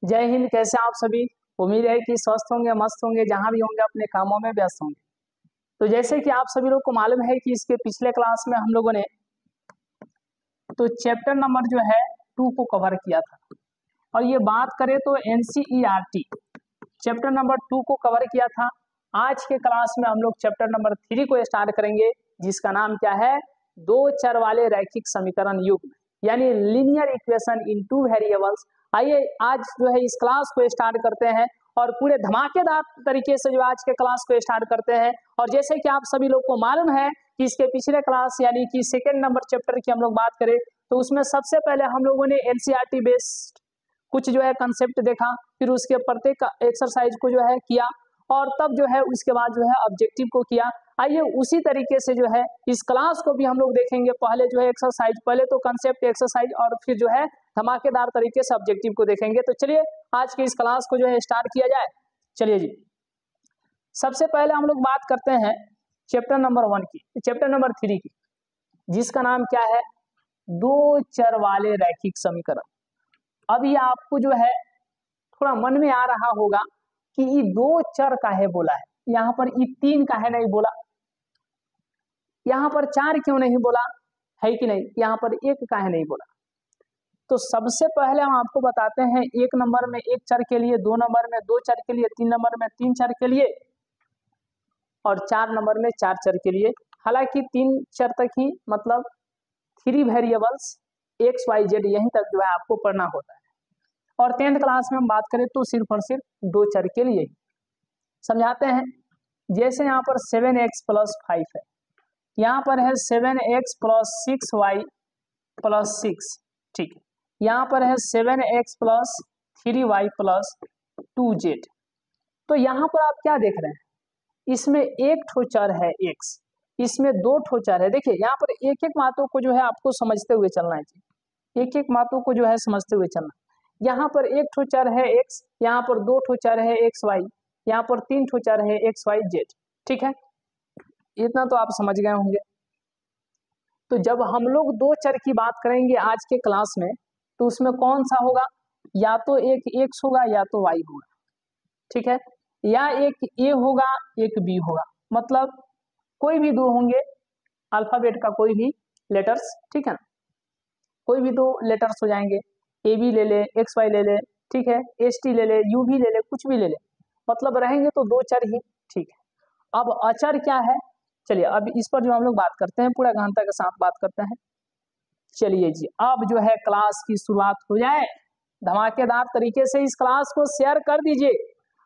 जय हिंद। कैसे आप सभी? उम्मीद है कि स्वस्थ होंगे, मस्त होंगे, जहां भी होंगे अपने कामों में व्यस्त होंगे। तो जैसे कि आप सभी लोग को मालूम है कि इसके पिछले क्लास में हम लोगों ने तो चैप्टर नंबर जो है 2 को कवर किया था, और ये बात करें तो एनसीईआरटी चैप्टर नंबर 2 को कवर किया था। आज के क्लास में हम लोग चैप्टर नंबर 3 को स्टार्ट करेंगे, जिसका नाम क्या है? दो चर वाले रैखिक समीकरण युग्म, यानी linear equation in two variables. आइए आज जो है इस क्लास को स्टार्ट करते हैं और पूरे धमाकेदार तरीके से जो आज के क्लास को स्टार्ट करते हैं। और जैसे कि आप सभी लोग को मालूम है कि इसके पिछले क्लास यानी कि सेकेंड नंबर चैप्टर की हम लोग बात करें तो उसमें सबसे पहले हम लोगों ने एनसीईआरटी बेस्ड कुछ जो है कंसेप्ट देखा, फिर उसके प्रत्येक एक्सरसाइज को जो है किया, और तब जो है उसके बाद जो है ऑब्जेक्टिव को किया। आइए उसी तरीके से जो है इस क्लास को भी हम लोग देखेंगे। पहले जो है एक्सरसाइज, पहले तो कंसेप्ट एक्सरसाइज, और फिर जो है धमाकेदार तरीके से ऑब्जेक्टिव को देखेंगे। तो चलिए आज के इस क्लास को जो है स्टार्ट किया जाए। चलिए जी, सबसे पहले हम लोग बात करते हैं चैप्टर नंबर 1 की, चैप्टर नंबर 3 की, जिसका नाम क्या है? दो चर वाले रैखिक समीकरण। अभी आपको जो है थोड़ा मन में आ रहा होगा कि ये दो चर काहे बोला है, यहाँ पर ये 3 काहे नहीं बोला, यहाँ पर 4 क्यों नहीं बोला है कि नहीं, यहाँ पर 1 काहे नहीं बोला। तो सबसे पहले हम आपको बताते हैं 1 नंबर में 1 चर के लिए, 2 नंबर में 2 चर के लिए, 3 नंबर में 3 चर के लिए, और 4 नंबर में 4 चर के लिए। हालांकि 3 चर तक ही, मतलब 3 वेरिएबल्स एक्स वाई जेड, यहीं तक जो है आपको पढ़ना होता है। और 10th क्लास में हम बात करें तो सिर्फ और सिर्फ 2 चर के लिए समझाते हैं। जैसे यहाँ पर 7x + 5 है, यहाँ पर है 7x + 6y + 6, ठीक है। यहाँ पर है 7x + 3y + 2z। तो यहाँ पर आप क्या देख रहे हैं? इसमें एक ठो चर है x, इसमें 2 ठो चर है। देखिए यहाँ पर एक एक बातों को जो है आपको समझते हुए चलना है, एक एक बातों को जो है समझते हुए चलना है। यहाँ पर एक ठो चर है x, यहाँ पर 2 ठो चर है x y, यहाँ पर 3 ठो चर है x y z, ठीक है। इतना तो आप समझ गए होंगे। तो जब हम लोग 2 चर की बात करेंगे आज के क्लास में, तो उसमें कौन सा होगा? या तो एक x होगा या तो y होगा, ठीक है, या एक a होगा एक b होगा, मतलब कोई भी 2 होंगे, अल्फाबेट का कोई भी लेटर्स, ठीक है ना, कोई भी 2 लेटर्स हो जाएंगे। ए बी ले ले, एक्स वाई ले ले, ठीक है, एस टी ले ले, यू भी ले ले, कुछ भी ले ले, मतलब रहेंगे तो 2 चर ही, ठीक है। अब अचर क्या है? चलिए अब इस पर जो हम लोग बात करते हैं, पूरा गहनता के साथ बात करते हैं। चलिए जी, अब जो है क्लास की शुरुआत हो जाए। धमाकेदार तरीके से इस क्लास को शेयर कर दीजिए,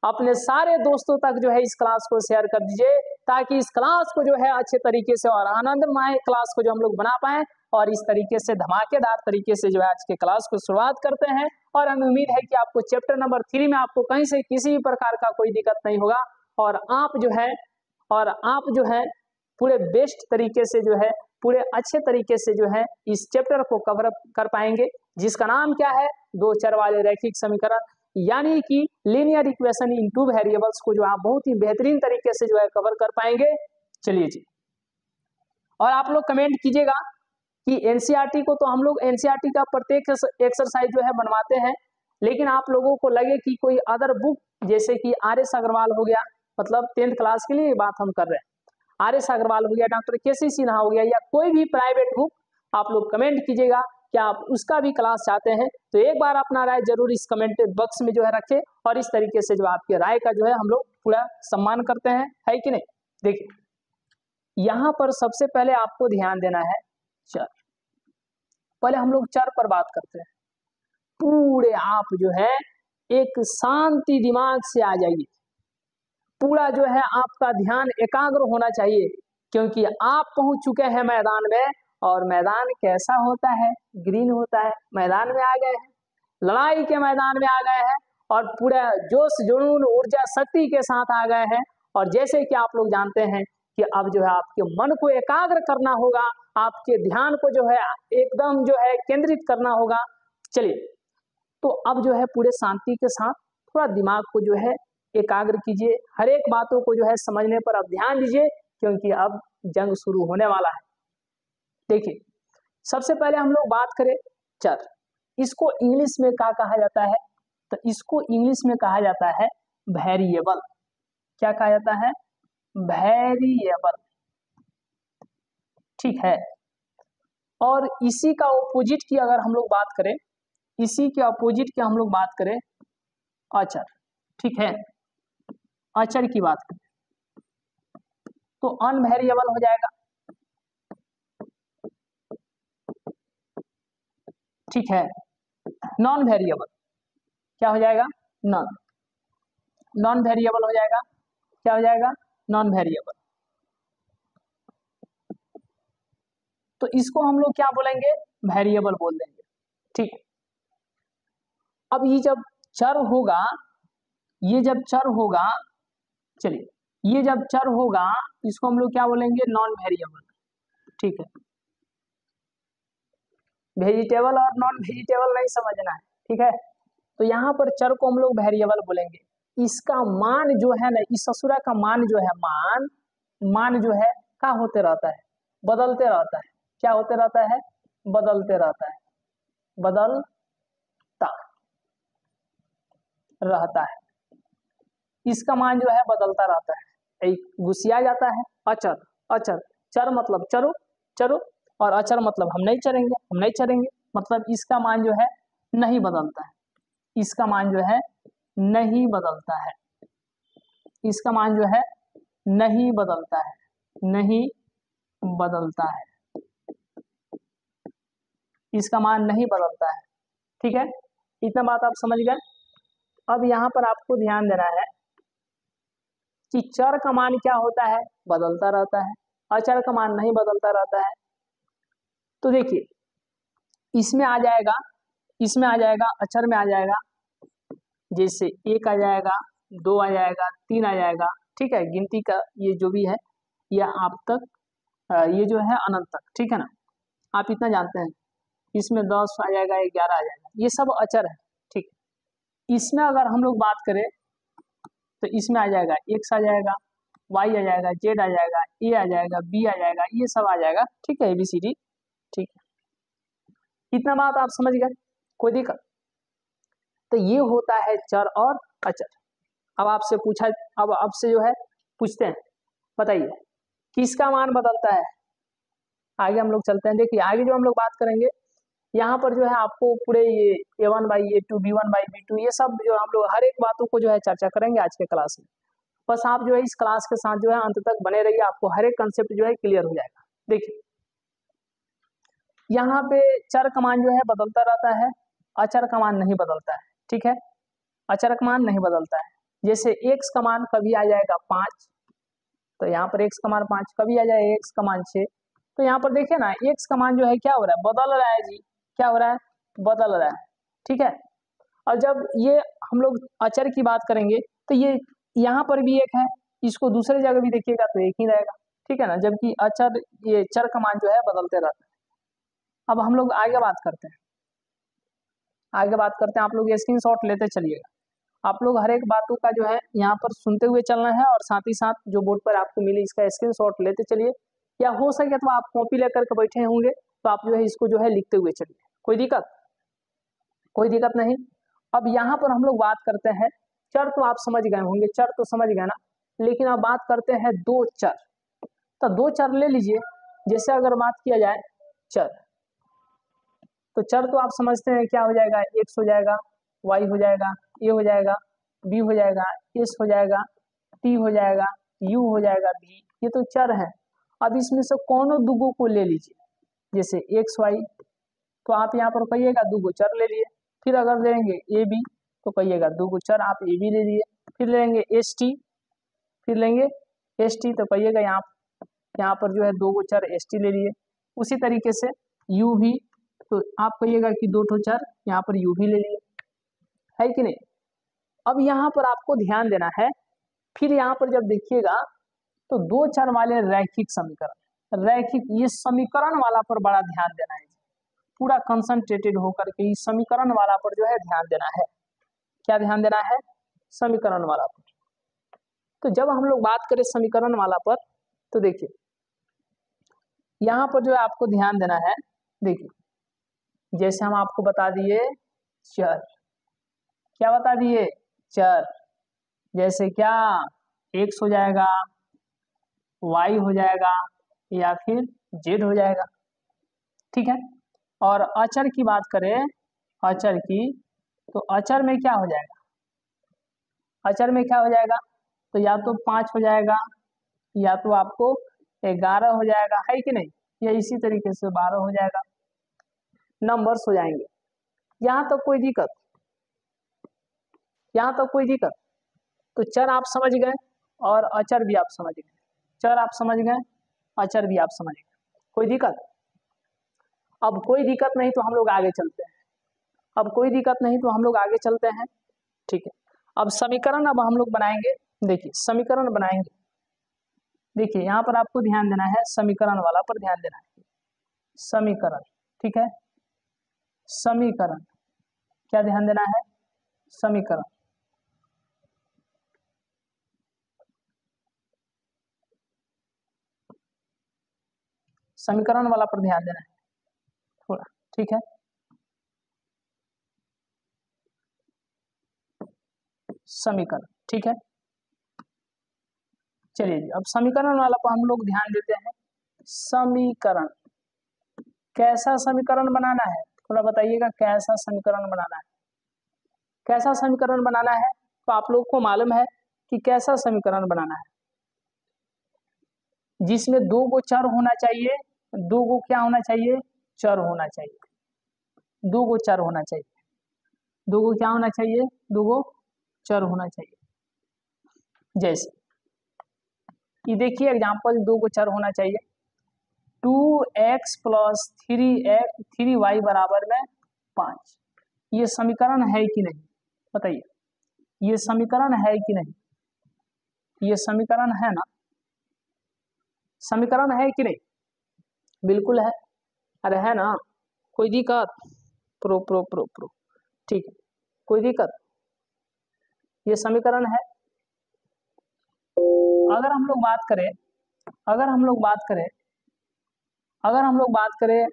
अपने सारे दोस्तों तक जो है इस क्लास को शेयर कर दीजिए, ताकि इस क्लास को जो है अच्छे तरीके से और आनंदमय क्लास को जो हम लोग बना पाए। और इस तरीके से धमाकेदार तरीके से जो है आज के क्लास को शुरुआत करते हैं। और हमें उम्मीद है कि आपको चैप्टर नंबर 3 में आपको कहीं से किसी भी प्रकार का कोई दिक्कत नहीं होगा, और आप जो है पूरे बेस्ट तरीके से जो है, पूरे अच्छे तरीके से जो है इस चैप्टर को कवर अप कर पाएंगे, जिसका नाम क्या है? दो चर वाले रैखिक समीकरण, यानी कि linear equation in two variables को जो आप बहुत ही बेहतरीन तरीके से जो है कवर कर पाएंगे। चलिए जी, और आप लोग कमेंट कीजिएगा कि एनसीईआरटी को तो हम लोग एनसीईआरटी का प्रत्येक एक्सरसाइज जो है बनवाते हैं, लेकिन आप लोगों को लगे कि कोई अदर बुक, जैसे कि RS अग्रवाल हो गया, मतलब 10th क्लास के लिए बात हम कर रहे हैं, RS अग्रवाल हो गया, डॉक्टर KC सिन्हा हो गया, या कोई भी प्राइवेट बुक, आप लोग कमेंट कीजिएगा क्या आप उसका भी क्लास चाहते हैं। तो एक बार अपना राय जरूर इस कमेंट बॉक्स में जो है रखें, और इस तरीके से जो आपके राय का जो है हम लोग पूरा सम्मान करते हैं, है कि नहीं। देखिए यहाँ पर सबसे पहले आपको ध्यान देना है चर। पहले हम लोग चर पर बात करते हैं। पूरे आप जो है एक शांति दिमाग से आ जाइए, पूरा जो है आपका ध्यान एकाग्र होना चाहिए, क्योंकि आप पहुंच चुके हैं मैदान में। और मैदान कैसा होता है? ग्रीन होता है। मैदान में आ गए हैं, लड़ाई के मैदान में आ गए हैं, और पूरा जोश जुनून ऊर्जा शक्ति के साथ आ गए हैं। और जैसे कि आप लोग जानते हैं कि अब जो है आपके मन को एकाग्र करना होगा, आपके ध्यान को जो है एकदम जो है केंद्रित करना होगा। चलिए, तो अब जो है पूरे शांति के साथ थोड़ा दिमाग को जो है एकाग्र कीजिए, हर एक बातों को जो है समझने पर अब ध्यान दीजिए, क्योंकि अब जंग शुरू होने वाला है। देखिए सबसे पहले हम लोग बात करें चर, इसको इंग्लिश में क्या कहा जाता है? तो इसको इंग्लिश में कहा जाता है वेरिएबल। क्या कहा जाता है? वेरिएबल। ठीक है। और इसी का ऑपोजिट की अगर हम लोग बात करें, इसी के ऑपोजिट की हम लोग बात करें अचर। ठीक है, अचर की बात करें तो अनवेरिएबल हो जाएगा। ठीक है, नॉन वेरिएबल क्या हो जाएगा? नॉन वेरिएबल हो जाएगा। क्या हो जाएगा? Non variable. तो इसको हम लोग क्या बोलेंगे? वेरिएबल बोल देंगे। ठीक है, अब ये जब चर होगा, ये जब चर होगा, चलिए ये जब चर होगा इसको हम लोग क्या बोलेंगे? Non variable. ठीक है, वेजिटेबल और नॉन वेजिटेबल नहीं समझना है। ठीक है, तो यहाँ पर चर को हम लोग वेरिएबल बोलेंगे। इसका मान जो है ना, इस ससुरा का मान जो है, मान जो है क्या होते रहता है? बदलते रहता है। क्या होते रहता है? बदलते रहता है, बदलता रहता है। इसका मान जो है बदलता रहता है, एक घुसिया जाता है। अचर, अचर, चर मतलब चरो, चरो, और अचर मतलब हम नहीं चरेंगे, हम नहीं चरेंगे, मतलब इसका मान जो है नहीं बदलता है। इसका मान जो है नहीं बदलता है। इसका मान जो है नहीं बदलता है, नहीं बदलता है। इसका मान नहीं बदलता है। ठीक है, इतना बात आप समझ गए। अब यहाँ पर आपको ध्यान देना है कि चर का मान क्या होता है? बदलता रहता है। अचर का मान नहीं बदलता रहता है। तो देखिए इसमें आ जाएगा, इसमें आ जाएगा, अचर में आ जाएगा, जैसे 1 आ जाएगा, 2 आ जाएगा, 3 आ जाएगा। ठीक है, गिनती का ये जो भी है यह आप तक, ये जो है अनंत तक। ठीक है ना, आप इतना जानते हैं। इसमें 10 आ जाएगा, 11 आ जाएगा, ये सब अचर है। ठीक, इसमें अगर हम लोग बात करें तो इसमें आ जाएगा x आ जाएगा, y आ जाएगा, z आ जाएगा, a आ जाएगा, b आ जाएगा, ये सब आ जाएगा। ठीक है, ABCD। ठीक है, इतना बात आप समझ गए, कोई दिक्कत? तो ये होता है चर और अचर। अब आपसे पूछा, अब आपसे जो है पूछते हैं, बताइए किसका मान बदलता है? आगे हम लोग चलते हैं। देखिए आगे जो हम लोग बात करेंगे, यहाँ पर जो है आपको पूरे ये A1/A2, B1/B2, ये सब जो हम लोग हर एक बातों को जो है चर्चा करेंगे आज के क्लास में। बस आप जो है इस क्लास के साथ जो है अंत तक बने रहिए, आपको हर एक कंसेप्ट जो है क्लियर हो जाएगा। देखिए यहाँ पे चर का मान जो है बदलता रहता है, अचर का मान नहीं बदलता है। ठीक है, अचर का मान नहीं बदलता है। जैसे x का मान कभी आ जाएगा 5, तो यहाँ पर x का मान 5, कभी आ जाएगा x का मान 6। तो यहाँ पर देखिए ना x का मान जो है क्या हो रहा है? बदल रहा है जी। क्या हो रहा है? बदल रहा है। ठीक है, और जब ये हम लोग अचर की बात करेंगे तो ये यहाँ पर भी एक है, इसको दूसरे जगह भी देखिएगा तो एक ही रहेगा। ठीक है ना, जबकि अचर, ये चर का मान जो है बदलते रहता है। अब हम लोग आगे बात करते हैं, आगे बात करते हैं। आप लोग स्क्रीनशॉट लेते चलिएगा। आप लोग हर एक बातों का जो है यहाँ पर सुनते हुए चलना है, और साथ ही साथ जो बोर्ड पर आपको मिली इसका स्क्रीनशॉट लेते चलिए, या हो सके तो आप कॉपी लेकर के बैठे होंगे तो आप जो है इसको जो है लिखते हुए चलिए। कोई दिक्कत? कोई दिक्कत नहीं। अब यहाँ पर हम लोग बात करते हैं चर, तो आप समझ गए होंगे, चर तो समझ गए ना, लेकिन अब बात करते हैं दो चर। तो दो चर ले लीजिए। जैसे अगर बात किया जाए चर, तो चर तो आप समझते हैं क्या हो जाएगा? x हो जाएगा, y हो जाएगा, a हो जाएगा, b हो जाएगा, s हो जाएगा, t हो जाएगा, u हो जाएगा, v, ये तो चर है। अब इसमें से कोनो दुगो को ले लीजिए, जैसे x y, तो आप यहाँ पर कहिएगा दुगो चर ले लिए। फिर अगर लेंगे ए बी तो कहिएगा दुगो चर आप ए बी ले लिए। फिर लेंगे एस टी, फिर लेंगे एस टी तो कहिएगा यहाँ पर जो है दो गो चर एस टी ले लिए। उसी तरीके से यू भी, तो आप कहिएगा कि दो ठो चर यहाँ पर यू भी ले लिए, है कि नहीं? अब यहाँ पर आपको ध्यान देना है, फिर यहाँ पर जब देखिएगा तो दो चर वाले रैखिक समीकरण, रैखिक, ये समीकरण वाला पर बड़ा ध्यान देना है, पूरा कंसंट्रेटेड होकर के इस समीकरण वाला पर जो है ध्यान देना है। क्या ध्यान देना है? समीकरण वाला पर। तो जब हम लोग बात करें समीकरण वाला पर, तो देखिए यहाँ पर जो है आपको ध्यान देना है। देखिए जैसे हम आपको बता दिए चर, क्या बता दिए, चर। जैसे क्या x हो जाएगा, y हो जाएगा या फिर z हो जाएगा, ठीक है। और अचर की बात करें, अचर की, तो अचर में क्या हो जाएगा, अचर में क्या हो जाएगा, तो या तो 5 हो जाएगा या तो आपको 11 हो जाएगा, है कि नहीं, या इसी तरीके से 12 हो जाएगा, नंबर्स हो जाएंगे। यहाँ तक कोई दिक्कत, यहाँ तक कोई दिक्कत। तो चर आप समझ गए और अचर भी आप समझ गए, चर आप समझ गए, अचर भी आप समझ गए, कोई दिक्कत। अब कोई दिक्कत नहीं तो हम लोग आगे चलते हैं, अब कोई दिक्कत नहीं तो हम लोग आगे चलते हैं, ठीक है। अब समीकरण अब हम लोग बनाएंगे, देखिए समीकरण बनाएंगे। देखिए यहाँ पर आपको ध्यान देना है, समीकरण वाला पर ध्यान देना है, समीकरण, ठीक है। समीकरण क्या ध्यान देना है, समीकरण। समीकरण वाला पर ध्यान देना है थोड़ा, ठीक है। समीकरण, ठीक है। चलिए जी, अब समीकरण वाला पर हम लोग ध्यान देते हैं। समीकरण, कैसा समीकरण बनाना है, थोड़ा बताइएगा, कैसा समीकरण बनाना है, कैसा समीकरण बनाना है। तो आप लोग को मालूम है कि कैसा समीकरण बनाना है, जिसमें 2 गो चर होना चाहिए, 2 गो क्या होना चाहिए, चर होना चाहिए, 2 गो चर होना चाहिए, 2 गो क्या होना चाहिए, 2 गो चर होना चाहिए। जैसे कि देखिए एग्जाम्पल, 2 गो चर होना चाहिए, 2x प्लस 3y बराबर में 5। ये समीकरण है कि नहीं, बताइए, ये समीकरण है कि नहीं, ये समीकरण है ना, समीकरण है कि नहीं, बिल्कुल है, अरे है ना, कोई दिक्कत, प्रो प्रो प्रो प्रो, ठीक है, कोई दिक्कत, ये समीकरण है। अगर हम लोग बात करें, अगर हम लोग बात करें, अगर हम लोग बात करें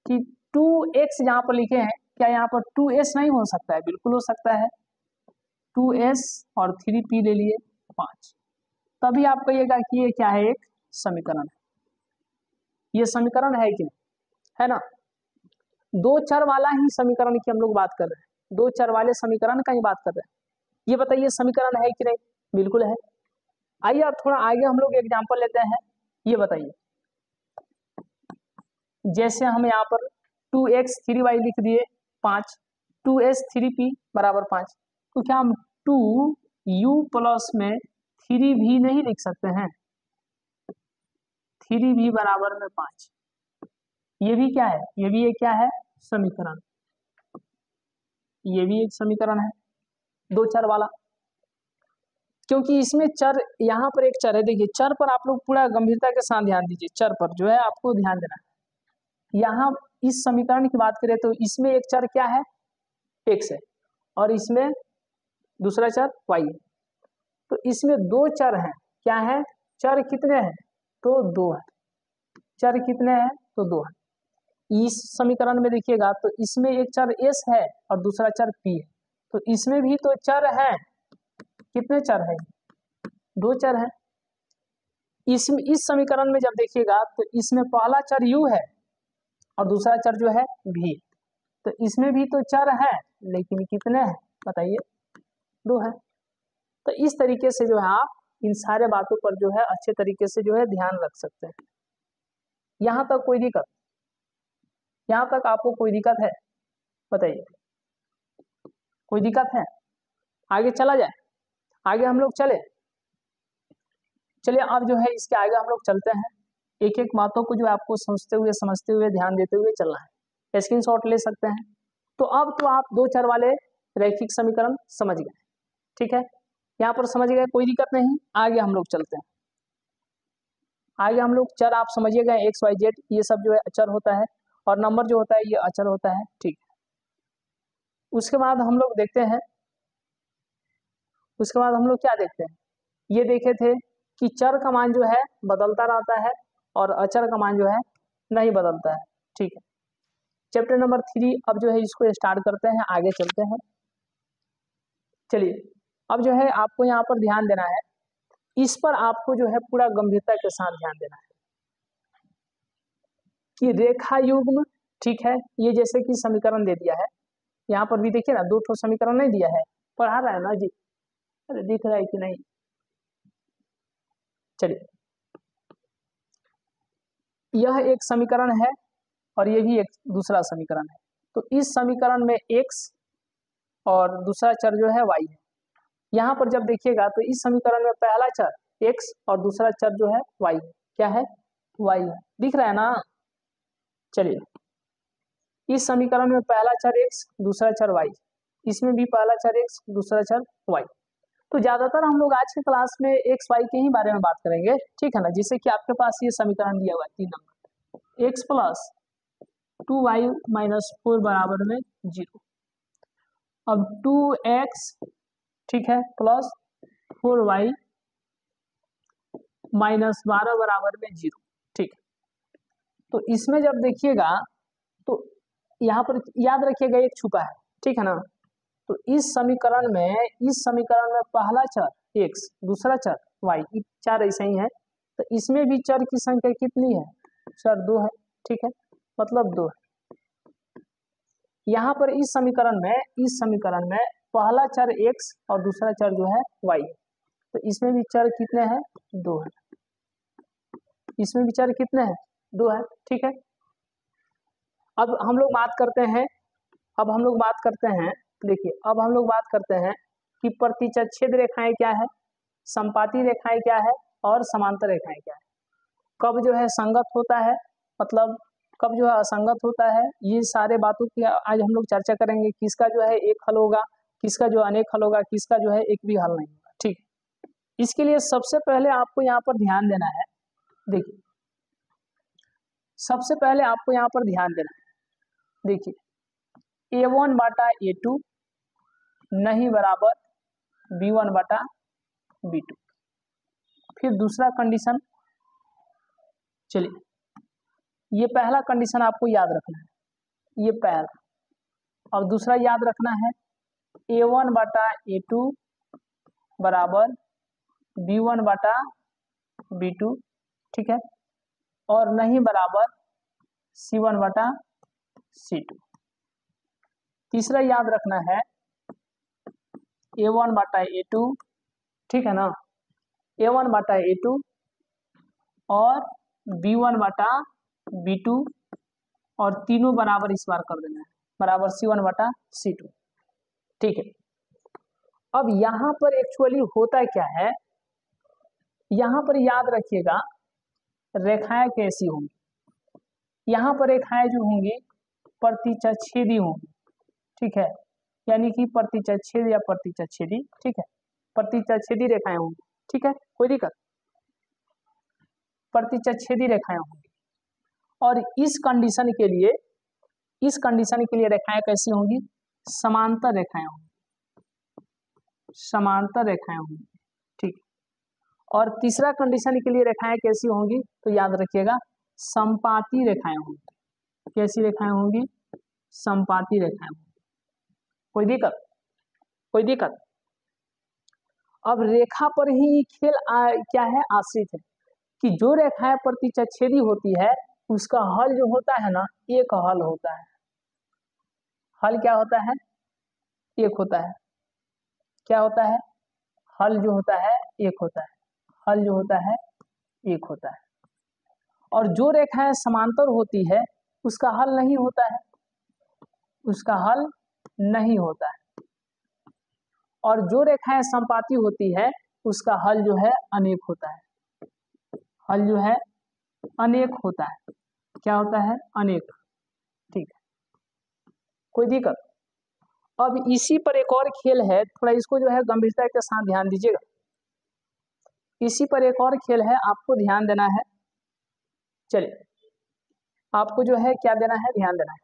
कि 2x यहाँ पर लिखे हैं, क्या यहाँ पर 2s नहीं हो सकता है, बिल्कुल हो सकता है, 2s और 3p ले लिए 5, तभी आप कहिएगा कि ये क्या है, एक समीकरण है, ये समीकरण है कि नहीं, है ना। 2 चर वाला ही समीकरण की हम लोग बात कर रहे हैं, 2 चर वाले समीकरण का ही बात कर रहे हैं, ये बताइए समीकरण है कि नहीं, बिल्कुल है। आइए अब थोड़ा आगे हम लोग एग्जाम्पल लेते हैं, ये बताइए, जैसे हम यहाँ पर 2x 3y लिख दिए 5, 2s 3p बराबर 5, तो क्या हम 2u प्लस में 3v नहीं लिख सकते हैं, 3v बराबर में 5, ये भी क्या है, ये भी एक क्या है, समीकरण, ये भी एक समीकरण है, 2 चर वाला, क्योंकि इसमें चर, यहाँ पर एक चर है, देखिए चर पर आप लोग पूरा गंभीरता के साथ ध्यान दीजिए, चर पर जो है आपको ध्यान देना है। यहाँ इस समीकरण की बात करें तो इसमें एक चर क्या है, x है, और इसमें दूसरा चर y है, तो इसमें 2 चर हैं, क्या है, चर कितने हैं, तो 2 है, चर कितने हैं, तो 2 है। इस समीकरण में देखिएगा तो इसमें एक चर s है और दूसरा चर p है, तो इसमें भी तो चर है, कितने चर है, 2 चर है। इस समीकरण में जब देखिएगा तो इसमें पहला चर u है और दूसरा चर जो है v, तो इसमें भी तो चर है, लेकिन कितने हैं, बताइए, 2 है। तो इस तरीके से जो है आप इन सारे बातों पर जो है अच्छे तरीके से जो है ध्यान रख सकते हैं। यहाँ तक कोई दिक्कत, यहाँ तक आपको कोई दिक्कत है, बताइए, कोई दिक्कत है, आगे चला जाए, आगे हम लोग चले, चलिए अब जो है इसके आगे हम लोग चलते हैं, एक एक बातों को जो आपको समझते हुए समझते हुए ध्यान देते हुए चलना है, स्क्रीनशॉट ले सकते हैं। तो अब तो आप 2 चर वाले रैखिक समीकरण समझ गए, ठीक है, यहाँ पर समझ गए, कोई दिक्कत नहीं, आगे हम लोग चलते हैं, आगे हम लोग चर आप समझिए गए, एक्स वाई जेड ये सब जो है अचर होता है, और नंबर जो होता है ये अचर होता है, ठीक है। उसके बाद हम लोग देखते हैं, उसके बाद हम लोग क्या देखते हैं, ये देखे थे कि चर का मान जो है बदलता रहता है और अचर का मान जो है नहीं बदलता है, ठीक है। चैप्टर नंबर 3 अब जो है इसको स्टार्ट करते हैं, आगे चलते हैं। चलिए अब जो है आपको यहाँ पर ध्यान देना है, इस पर आपको जो है पूरा गंभीरता के साथ ध्यान देना है कि रेखा युग्म, ठीक है, ये जैसे कि समीकरण दे दिया है, यहाँ पर भी देखिए ना 2 ठो समीकरण नहीं दिया है, पढ़ा रहा है ना जी, अरे दिख रहा है कि नहीं। चलिए यह एक समीकरण है और ये भी एक दूसरा समीकरण है। तो इस समीकरण में x और दूसरा चर जो है y है। यहाँ पर जब देखिएगा तो इस समीकरण में पहला चर x और दूसरा चर जो है y है। क्या है? y है। दिख रहा है ना? चलिए इस समीकरण में पहला चर x दूसरा चर y, इसमें भी पहला चर x दूसरा चर y। तो ज्यादातर हम लोग आज के क्लास में एक्स वाई के ही बारे में बात करेंगे, ठीक है ना। जिससे कि आपके पास ये समीकरण दिया हुआ है 3 number, x plus 2y minus 4 बराबर में 0। अब 2x, ठीक है, प्लस 4y माइनस 12 बराबर में 0, ठीक। तो इसमें जब देखिएगा तो यहाँ पर याद रखिएगा एक छुपा है, ठीक है ना। तो इस समीकरण में पहला चर x दूसरा चर y, चार ऐसे ही है। तो इसमें भी चर की संख्या कितनी है? चर 2 है, ठीक है, मतलब 2 है। यहाँ पर इस समीकरण में पहला चर x और दूसरा चर जो है y है। तो इसमें भी चर कितने हैं? 2 है। इसमें भी चर कितने हैं? 2 है, ठीक है। अब हम लोग बात करते हैं कि प्रतिच्छेद रेखाएं क्या है, संपाती रेखाएं क्या है और समांतर रेखाएं क्या है। कब जो है संगत होता है, मतलब कब जो है असंगत होता है, ये सारे बातों की आज हम लोग चर्चा करेंगे। किसका जो है एक हल होगा, किसका जो अनेक हल होगा, किसका जो है एक भी हल नहीं होगा, ठीक। इसके लिए सबसे पहले आपको यहाँ पर ध्यान देना है, देखिए सबसे पहले आपको यहाँ पर ध्यान देना है, देखिए a1 बटा a2 नहीं बराबर b1 बटा b2। फिर दूसरा कंडीशन, चलिए ये पहला कंडीशन आपको याद रखना है, ये पहला। और दूसरा याद रखना है a1 बटा a2 बराबर b1 बटा b2, ठीक है, और नहीं बराबर c1 बटा c2। तीसरा याद रखना है a1 बटा a2, ठीक है ना, a1 बटा a2 और b1 बटा b2, और तीनों बराबर इस बार कर देना है, बराबर c1 बटा c2, ठीक है। अब यहाँ पर एक्चुअली होता क्या है, यहाँ पर याद रखिएगा रेखाएं कैसी होंगी। यहाँ पर रेखाएं जो होंगी प्रतिच्छेदी होंगी, ठीक है, यानी कि प्रतिच्छेद या प्रतिच्छेदी, ठीक है, प्रतिच्छेदी रेखाएं होंगी, ठीक है, कोई दिक्कत, प्रतिच्छेदी रेखाएं होंगी। और इस कंडीशन के लिए रेखाएं कैसी होंगी? समांतर रेखाएं होंगी, समांतर रेखाएं होंगी, ठीक। और तीसरा कंडीशन के लिए रेखाएं कैसी होंगी? तो याद रखिएगा संपाती रेखाएं होंगी। कैसी रेखाएं होंगी? संपाती रेखाएं होंगी। कोई दिक्कत? अब रेखा पर ही खेल क्या है, आश्रित है कि जो रेखाएं प्रतिच्छेदी होती है उसका हल जो होता है ना, एक हल होता है। हल क्या होता है? एक होता है। क्या होता है? हल जो होता है एक होता है। हल जो होता है एक होता है। और जो रेखाएं समांतर होती है उसका हल नहीं होता है, उसका हल नहीं होता है। और जो रेखाएं संपाती होती है उसका हल जो है अनेक होता है। हल जो है अनेक होता है। क्या होता है? अनेक, ठीक है, कोई दिक्कत? अब इसी पर एक और खेल है, थोड़ा इसको जो है गंभीरता के साथ ध्यान दीजिएगा। इसी पर एक और खेल है, आपको ध्यान देना है। चलिए आपको जो है क्या देना है, ध्यान देना है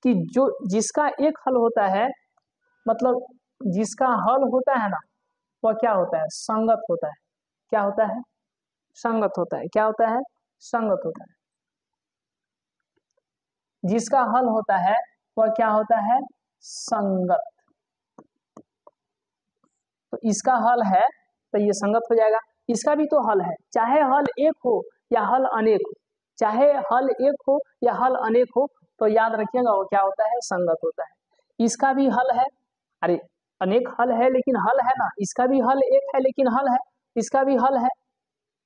कि जो जिसका एक हल होता है, मतलब जिसका हल होता है ना, वह क्या होता है? संगत होता है। क्या होता है? संगत होता है। क्या होता है? संगत होता है। जिसका हल होता है वह क्या होता है, संगत। तो इसका हल है तो ये संगत हो जाएगा। इसका भी तो हल है, चाहे हल एक हो या हल अनेक हो, चाहे हल एक हो या हल अनेक हो, तो याद रखिएगा वो क्या होता है, संगत होता है। इसका भी हल है, अरे अनेक हल है लेकिन हल है ना, इसका भी हल एक है लेकिन हल है, इसका भी हल है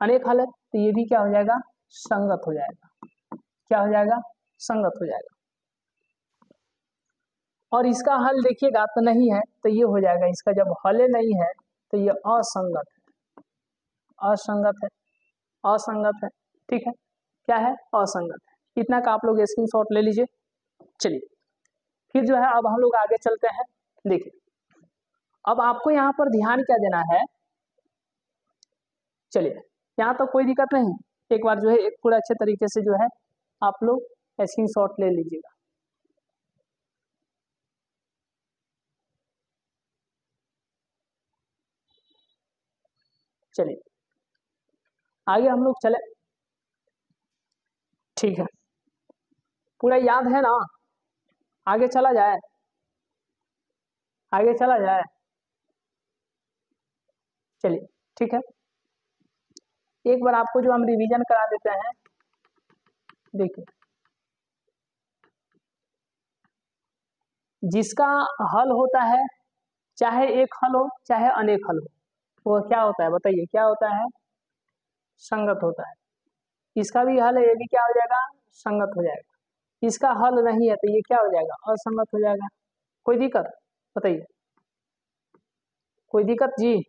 अनेक हल है, तो ये भी क्या हो जाएगा, संगत हो जाएगा। क्या हो जाएगा, संगत हो जाएगा। और इसका हल देखिएगा तो नहीं है तो ये हो जाएगा, इसका जब हल नहीं है तो ये असंगत है, असंगत है, असंगत है। ठीक है, क्या है, असंगत है। इतना का आप लोग स्क्रीनशॉट ले लीजिए। चलिए फिर जो है अब हम लोग आगे चलते हैं। देखिए अब आपको यहाँ पर ध्यान क्या देना है, चलिए यहाँ तो कोई दिक्कत नहीं, एक बार जो है एक पूरा अच्छे तरीके से जो है आप लोग स्क्रीनशॉट ले लीजिएगा। चलिए आगे हम लोग चले, ठीक है, पूरा याद है ना, आगे चला जाए, आगे चला जाए। चलिए ठीक है, एक बार आपको जो हम रिवीजन करा देते हैं। देखिए जिसका हल होता है, चाहे एक हल हो चाहे अनेक हल हो, वो क्या होता है बताइए, क्या होता है, संगत होता है। इसका भी हल है, ये भी क्या हो जाएगा, संगत हो जाएगा। इसका हल नहीं है तो ये क्या हो जाएगा, असंगत हो जाएगा। कोई दिक्कत बताइए, कोई दिक्कत जी,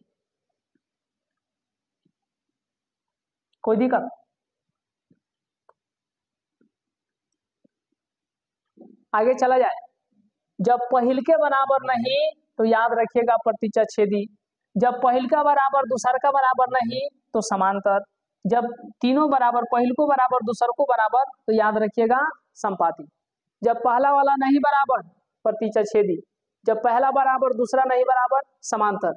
कोई दिक्कत। आगे चला जाए। जब पहिल के बराबर नहीं तो याद रखिएगा प्रतिचय छेदी, जब पहिल का बराबर दूसर का बराबर नहीं तो समांतर, जब तीनों बराबर, पहिल को बराबर दूसर को बराबर तो याद रखिएगा संपाती, जब पहला वाला नहीं बराबर प्रतिचय छेदी, जब पहला बराबर दूसरा नहीं बराबर समांतर,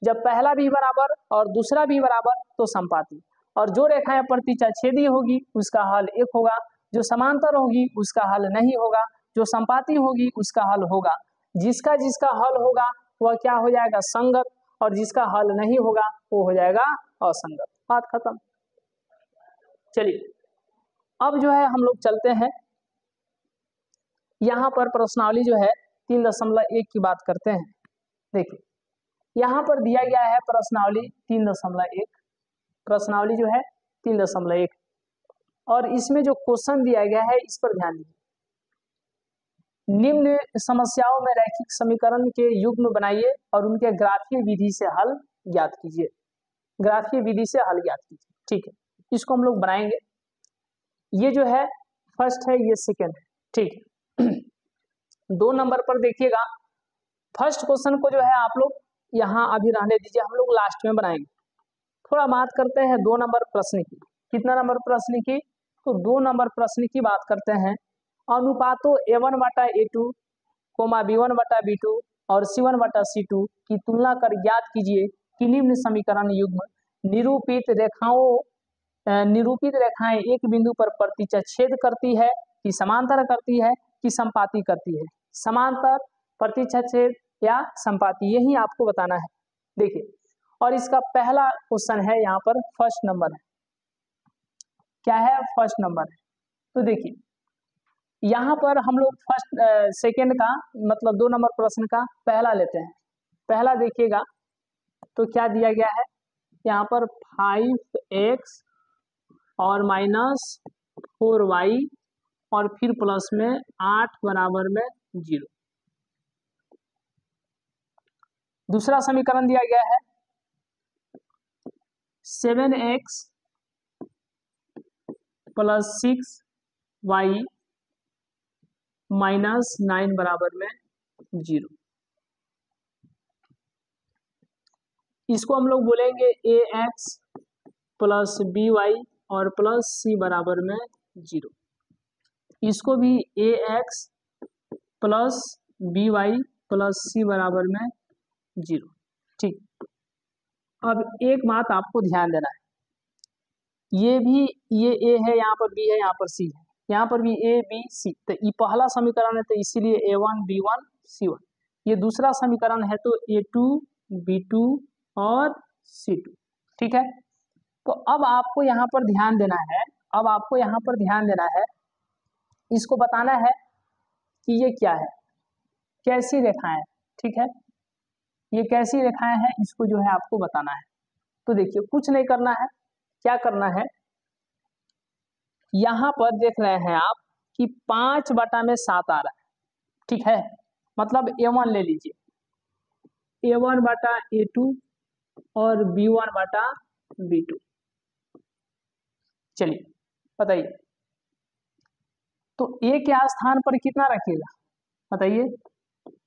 जब पहला भी बराबर और दूसरा भी बराबर तो संपाती। और जो रेखाएं प्रतिचय छेदी होगी उसका हल एक होगा, जो समांतर होगी उसका हल नहीं होगा, जो संपाती होगी उसका हल होगा। जिसका जिसका हल होगा वह क्या हो जाएगा, संगत, और जिसका हल नहीं होगा वो हो जाएगा असंगत। बात खत्म। चलिए अब जो है हम लोग चलते हैं, यहाँ पर प्रश्नावली जो है 3.1 की बात करते हैं। देखिए यहाँ पर दिया गया है प्रश्नावली 3.1, प्रश्नावली जो है 3.1, और इसमें जो क्वेश्चन दिया गया है इस पर ध्यान दीजिए। निम्न समस्याओं में रैखिक समीकरण के युग्म बनाइए और उनके ग्राफीय विधि से हल ज्ञात कीजिए, ग्राफीय विधि से हल ज्ञात कीजिए। ठीक है, इसको हम लोग बनाएंगे। ये जो है फर्स्ट है, ये सेकेंड है। ठीक है 2 नंबर पर देखिएगा, फर्स्ट क्वेश्चन को जो है आप लोग यहाँ अभी रहने दीजिए, हम लोग लास्ट में बनाएंगे। थोड़ा बात करते हैं 2 नंबर प्रश्न की। कितना नंबर प्रश्न की, तो 2 नंबर प्रश्न की बात करते हैं। अनुपातों A1/A2, B1/B2 और C1/C2 की तुलना कर ज्ञात कीजिए कि निम्न समीकरण युग्म निरूपित रेखाएं एक बिंदु पर प्रतिचय छेद करती है कि समांतर करती है कि संपाती करती है। समांतर, प्रतिचय छेद या संपाती, यही आपको बताना है। देखिए और इसका पहला क्वेश्चन है, यहाँ पर फर्स्ट नंबर है। क्या है, फर्स्ट नंबर है। तो देखिए यहाँ पर हम लोग सेकेंड का मतलब 2 नंबर प्रश्न का पहला लेते हैं। पहला देखिएगा तो क्या दिया गया है, यहाँ पर 5x और -4y और फिर प्लस में 8 बराबर में 0। दूसरा समीकरण दिया गया है 7x + 6y -9 बराबर में 0। इसको हम लोग बोलेंगे ax + by और +c बराबर में 0। इसको भी ax + by + c बराबर में 0। ठीक, अब एक बात आपको ध्यान देना है, ये भी, ये a है, यहाँ पर b है, यहाँ पर c है, यहाँ पर भी ए बी सी, तो ये पहला समीकरण है तो इसीलिए A1 B1 C1। ये दूसरा समीकरण है तो A2 B2 और C2। ठीक है, तो अब आपको यहाँ पर ध्यान देना है, अब आपको यहाँ पर ध्यान देना है, इसको बताना है कि ये क्या है, कैसी रेखाएं। ठीक है, ये कैसी रेखाएं हैं, इसको जो है आपको बताना है। तो देखिए कुछ नहीं करना है, क्या करना है, यहाँ पर देख रहे हैं आप कि 5/7 आ रहा है। ठीक है, मतलब A1 ले लीजिए, A1/A2 और B1/B2। चलिए बताइए, तो A के स्थान पर कितना रखिएगा, बताइए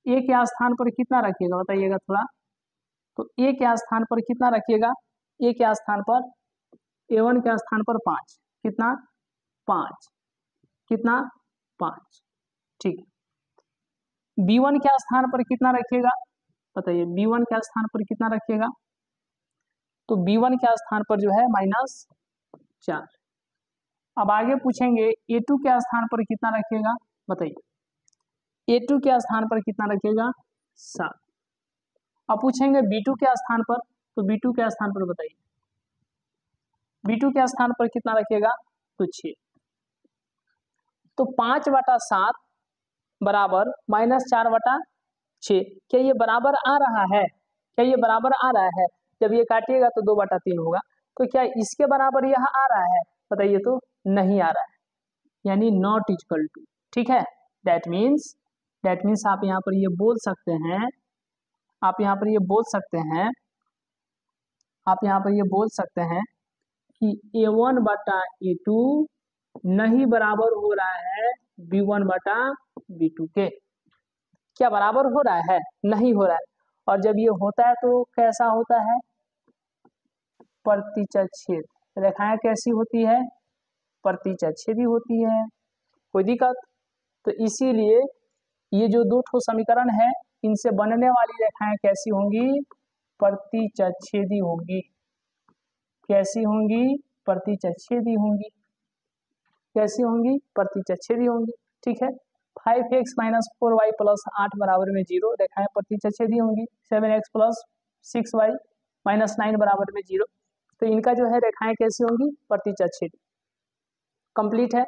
A के स्थान पर कितना रखिएगा, बताइएगा थोड़ा। तो A के स्थान पर कितना रखिएगा, A के स्थान पर A1 के स्थान पर 5, कितना 5, कितना 5। ठीक है, B1 के स्थान पर कितना रखिएगा, बताइए B1 के स्थान पर कितना रखिएगा, तो B1 के स्थान पर जो है -4। अब आगे पूछेंगे A2 के स्थान पर कितना रखिएगा, बताइए A2 के स्थान पर कितना रखिएगा, 7। अब पूछेंगे B2 के स्थान पर, तो B2 के स्थान पर बताइए B2 के स्थान पर कितना रखिएगा, तो 6। तो 5/7 बराबर -4/6। क्या ये बराबर आ रहा है, क्या ये बराबर आ रहा है, जब ये काटिएगा तो 2/3 होगा। तो क्या इसके बराबर यह आ रहा है, बताइए, तो नहीं आ रहा है, यानी नॉट इक्वल टू। ठीक है, दैट मीन्स आप यहाँ पर ये बोल सकते हैं, आप यहाँ पर ये बोल सकते हैं, आप यहाँ पर ये बोल सकते हैं कि A1/A2 नहीं बराबर हो रहा है B1/B2 के। क्या बराबर हो रहा है, नहीं हो रहा है। और जब ये होता है तो कैसा होता है, प्रतिच्छेद। रेखाएं कैसी होती है, प्रतिच्छेदी होती है। कोई दिक्कत, तो इसीलिए ये जो दो ठो समीकरण है, इनसे बनने वाली रेखाएं कैसी होंगी, प्रतिच्छेदी होंगी। कैसी होंगी, प्रतिच्छेदी होंगी। कैसी होंगी, प्रतिच्छेदी होंगी। ठीक है, 5x - 4y + 8 बराबर में 0 रेखाएं प्रतिच्छेदी होंगी। 7x + 6y - 9 बराबर में 0, तो इनका जो है रेखाएं कैसी होंगी, प्रतिच्छेदी। कंप्लीट है।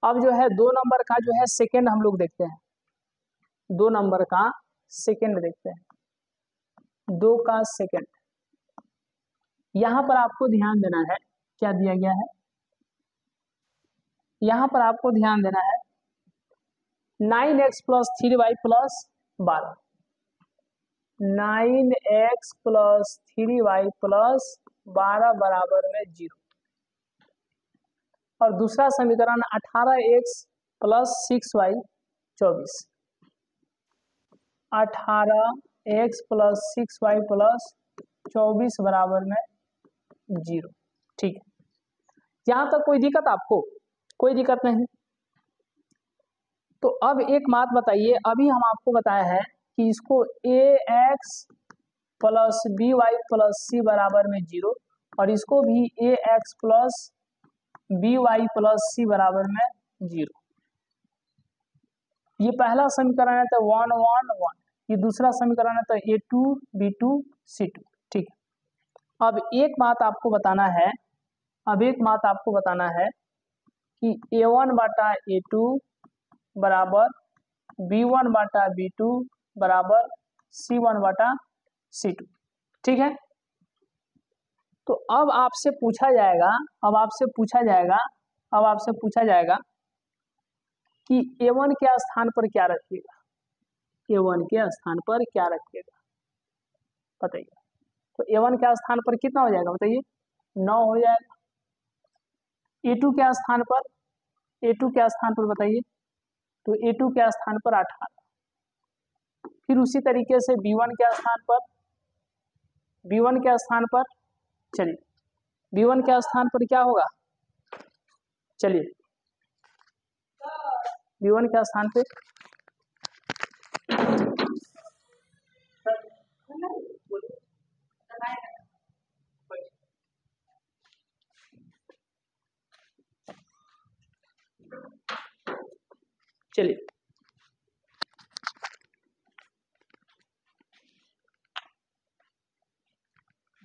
अब जो है 2 नंबर का जो है सेकेंड हम लोग देखते हैं, 2 नंबर का सेकेंड देखते हैं, 2 का सेकेंड। यहाँ पर आपको ध्यान देना है, क्या दिया गया है, यहाँ पर आपको ध्यान देना है 9x + 3y + 12, 9x + 3y + 12 बराबर में 0। और दूसरा समीकरण 18x + 6y 24, 18x + 6y + 24 बराबर में 0। ठीक है, यहाँ तक कोई दिक्कत आपको, कोई दिक्कत नहीं। तो अब एक बात बताइए, अभी हम आपको बताया है कि इसको ax + by + c बराबर में 0 और इसको भी ax + by + c बराबर में 0। ये पहला समीकरण है तो 1 1 1, ये दूसरा समीकरण है तो A2 B2 C2। ठीक है, अब एक बात आपको बताना है, अब एक बात आपको बताना है कि A1/A2 बराबर B1/B2 बराबर C1/C2। ठीक है, तो अब आपसे पूछा जाएगा, अब आपसे पूछा जाएगा, अब आपसे पूछा जाएगा कि A1 के स्थान पर क्या रखिएगा, A1 के स्थान पर क्या रखिएगा, बताइए। तो A1 के स्थान पर कितना हो जाएगा, बताइए 9 हो जाएगा। A2 के स्थान पर, A2 के स्थान पर बताइए, तो A2 के स्थान पर 18। फिर उसी तरीके से B1 के स्थान पर, B1 के स्थान पर, चलिए B1 के स्थान पर क्या होगा, चलिए B1 के स्थान पे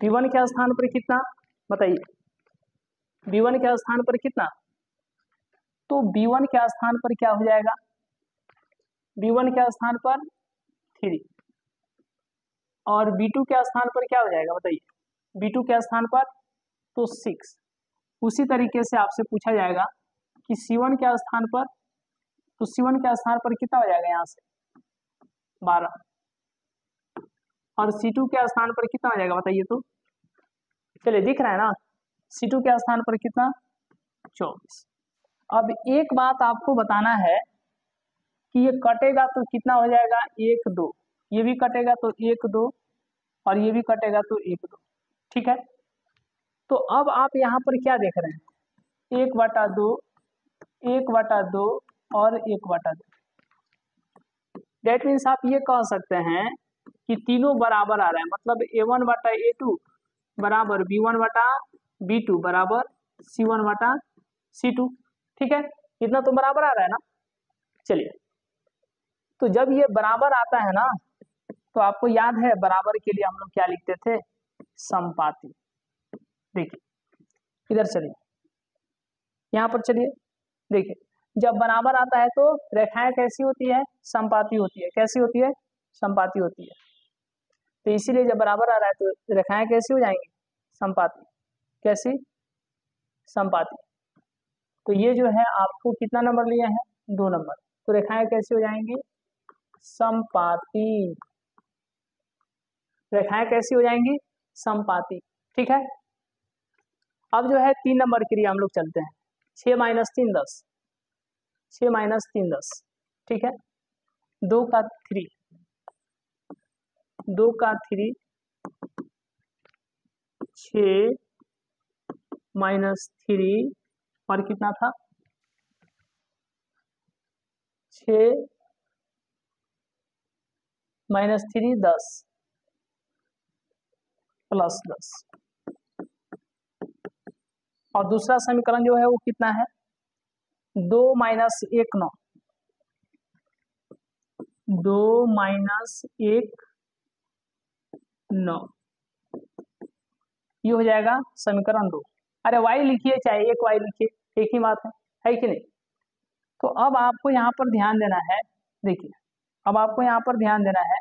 B1 के स्थान पर कितना बताइए, B1 के स्थान पर कितना, तो B1 के स्थान पर क्या हो जाएगा, B1 के स्थान पर 3 और B2 के स्थान पर क्या हो जाएगा बताइए, B2 के स्थान पर तो 6। उसी तरीके से आपसे पूछा जाएगा कि C1 के स्थान पर, तो C1 के स्थान पर कितना हो जाएगा यहाँ से 12 और C2 के स्थान पर कितना हो जाएगा बताइए, तो चलिए दिख रहा है ना, C2 के स्थान पर कितना 24। अब एक बात आपको बताना है कि ये कटेगा तो कितना हो जाएगा 1 2, ये भी कटेगा तो 1 2 और ये भी कटेगा तो 1 2, ठीक है। तो अब आप यहाँ पर क्या देख रहे हैं 1/2 1/2 और 1/2। डेट मीन्स आप ये कह सकते हैं कि तीनों बराबर आ रहा है, मतलब A1/A2 बराबर B1/B2 बराबर C1/C2, ठीक है, इतना तो बराबर आ रहा है ना। चलिए, तो जब ये बराबर आता है ना, तो आपको याद है बराबर के लिए हम लोग क्या लिखते थे, समपाती। देखिए इधर चलिए, यहाँ पर चलिए, देखिए जब बराबर आता है तो रेखाएं कैसी होती है, समपाती होती है। कैसी होती है, समपाती होती है। तो इसीलिए जब बराबर आ रहा है तो रेखाएं कैसी हो जाएंगी, समपाती। कैसी, समपाती। तो ये जो है आपको कितना नंबर लिया है, 2 नंबर। तो रेखाएं कैसी हो जाएंगी, समपाती। रेखाएं कैसी हो जाएंगी, समपाती, ठीक है। अब जो है 3 नंबर के लिए हम लोग चलते हैं। 6 - 3 10, 6 - 3 10, ठीक है। 2 का 3, 2 का 3, 6 - 3 और कितना था 6 - 3 10 प्लस 10। और दूसरा समीकरण जो है वो कितना है, 2 - 1 9, 2 - 1 9, ये हो जाएगा समीकरण 2। अरे y लिखिए चाहे 1 y लिखिए, एक ही बात है कि नहीं। तो अब आपको यहाँ पर ध्यान देना है, देखिए अब आपको यहाँ पर ध्यान देना है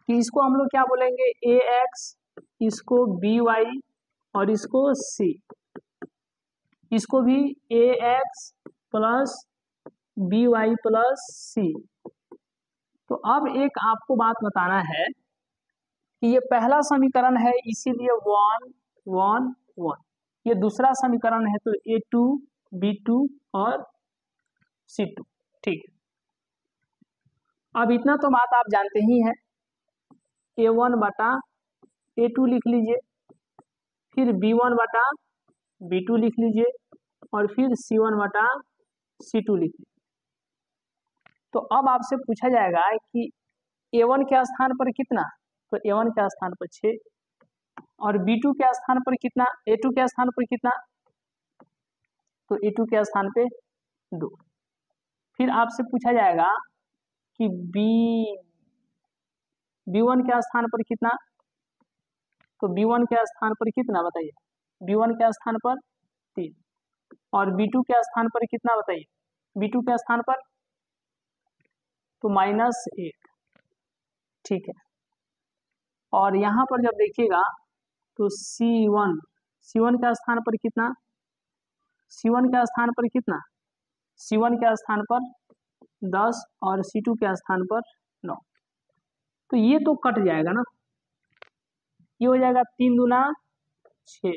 कि इसको हम लोग क्या बोलेंगे, ax, इसको by और इसको c, इसको भी ax plus by plus c। तो अब एक आपको बात बताना है कि ये पहला समीकरण है, इसीलिए 1 1 1। ये दूसरा समीकरण है तो A2 B2 और C2, ठीक है। अब इतना तो बात आप जानते ही हैं, A1/A2 लिख लीजिए, फिर B1/B2 लिख लीजिए और फिर C1/C2 लिख लीजिए। तो अब आपसे पूछा जाएगा कि A1 के स्थान पर कितना, तो A1 के स्थान पर 6 और B2 के स्थान पर कितना, A2 के स्थान पर कितना, तो A2 के स्थान पे 2। फिर आपसे पूछा जाएगा कि B1 के स्थान पर कितना, तो B1 के स्थान पर कितना बताइए, B1 के स्थान पर 3 और B2 के स्थान पर कितना बताइए, B2 के स्थान पर तो -1, ठीक है। और यहाँ पर जब देखिएगा तो C1 के स्थान पर कितना, C1 के स्थान पर कितना, C1 के स्थान पर 10 और C2 के स्थान पर 9। तो ये तो कट जाएगा ना, ये हो जाएगा 3 दूना 6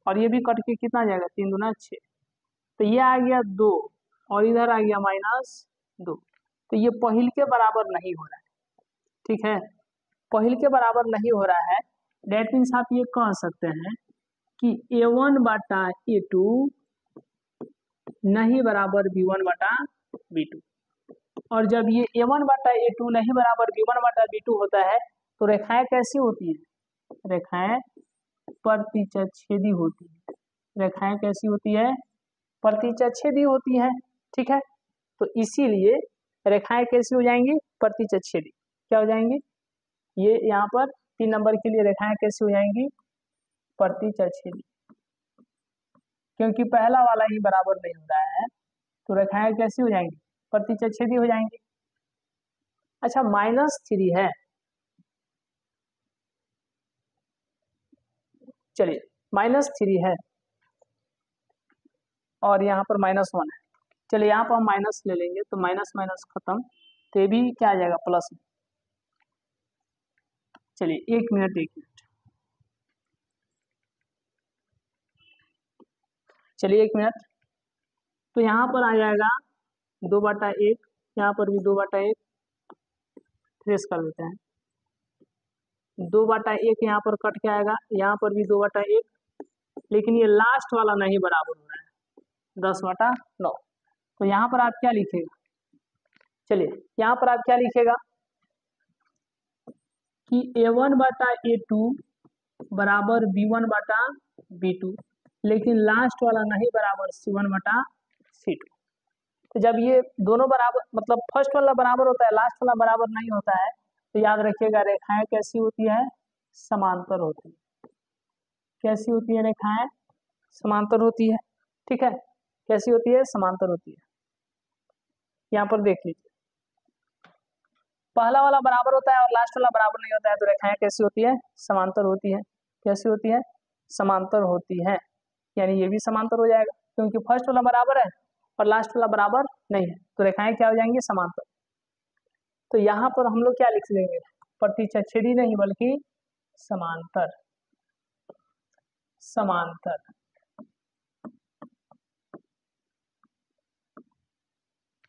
और ये भी कट के कितना आ जाएगा 3 दूना 6। तो ये आ गया 2 और इधर आ गया -2। तो ये पहिल के बराबर नहीं हो रहा है, ठीक है, पहिल के बराबर नहीं हो रहा है। डेट मीन्स आप ये कह सकते हैं कि A1/A2 नहीं बराबर B1/B2। और जब ये A1/A2 नहीं बराबर B1/B2 होता है तो रेखाएं कैसी होती है, रेखाएं प्रतिच्छेदी होती है। रेखाएं कैसी होती है, प्रतिच्छेदी होती है, ठीक है। तो इसीलिए रेखाएं कैसी हो जाएंगी, प्रतिच्छेदी। क्या हो जाएंगी, ये यहाँ पर 3 नंबर के लिए रेखाएं कैसी हो जाएंगी, प्रतिचछेदी, क्योंकि पहला वाला ही बराबर नहीं हो रहा है तो रेखाएं कैसी हो जाएंगी, प्रतिचछेदी हो जाएंगी। अच्छा -3 है, चलिए -3 है और यहाँ पर -1 है, चलिए यहाँ पर हम माइनस ले लेंगे तो माइनस माइनस खत्म, तो ये भी क्या आ जाएगा प्लस में। चलिए 1 मिनट चलिए 1 मिनट, तो यहाँ पर आ जाएगा 2/1, यहाँ पर भी 2/1, ट्रेस कर देते हैं, 2/1 यहाँ पर कट के आएगा, यहाँ पर भी 2/1, लेकिन ये लास्ट वाला नहीं बराबर हो रहा है, 10/9। तो यहाँ पर आप क्या लिखेगा, चलिए यहाँ पर आप क्या लिखेगा कि A1/A2 बराबर B1/B2, लेकिन लास्ट वाला नहीं बराबर C1/C2। तो जब ये दोनों बराबर, मतलब फर्स्ट वाला बराबर होता है, लास्ट वाला बराबर नहीं होता है, तो याद रखिएगा रेखाएं कैसी होती है, समांतर होती है। कैसी होती है रेखाएं, समांतर होती है, ठीक है, कैसी होती है, समांतर होती है। यहाँ पर देख लीजिए, पहला वाला बराबर होता है और लास्ट वाला बराबर नहीं होता है, तो रेखाएं कैसी होती है, समांतर होती है। कैसी होती है, समांतर होती है, यानी ये भी समांतर हो जाएगा, क्योंकि फर्स्ट वाला बराबर है और लास्ट वाला बराबर नहीं है, तो रेखाएं क्या हो जाएंगी, समांतर। तो यहाँ पर हम लोग क्या लिख देंगे, प्रतिचछेदी नहीं बल्कि समांतर, समांतर।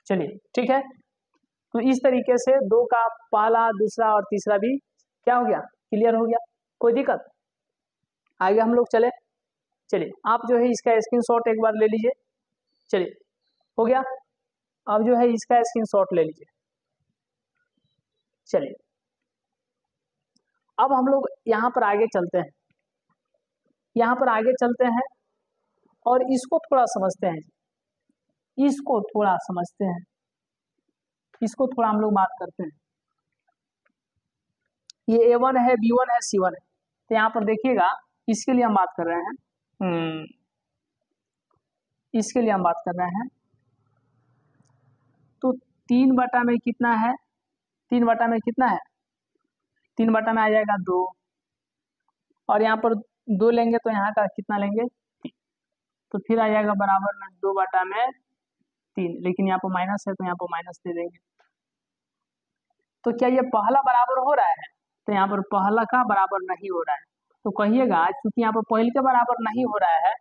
चलिए ठीक है, तो इस तरीके से 2 का पहला, दूसरा और तीसरा भी क्या हो गया, क्लियर हो गया, कोई दिक्कत। आगे हम लोग चले, चलिए आप जो है इसका स्क्रीनशॉट एक बार ले लीजिए, चलिए हो गया, अब जो है इसका स्क्रीनशॉट ले लीजिए। चलिए अब हम लोग यहाँ पर आगे चलते हैं, यहाँ पर आगे चलते हैं और इसको थोड़ा समझते हैं, इसको थोड़ा समझते हैं, इसको थोड़ा हम लोग बात करते हैं। ये A1 है, B1 है, C1 है, तो यहाँ पर देखिएगा, इसके लिए हम बात कर रहे हैं, इसके लिए हम बात कर रहे हैं, तो 3/में कितना है, 3/में कितना है, 3/में आ जाएगा 2, और यहाँ पर 2 लेंगे तो यहाँ का कितना लेंगे, तो फिर आ जाएगा बराबर में 2/3, लेकिन यहाँ पर माइनस है तो यहाँ पर माइनस दे देंगे। तो क्या ये पहला बराबर हो रहा है, तो यहाँ पर पहला का बराबर नहीं हो रहा है, तो कहिएगा क्योंकि यहाँ पर पहले के बराबर नहीं हो रहा है,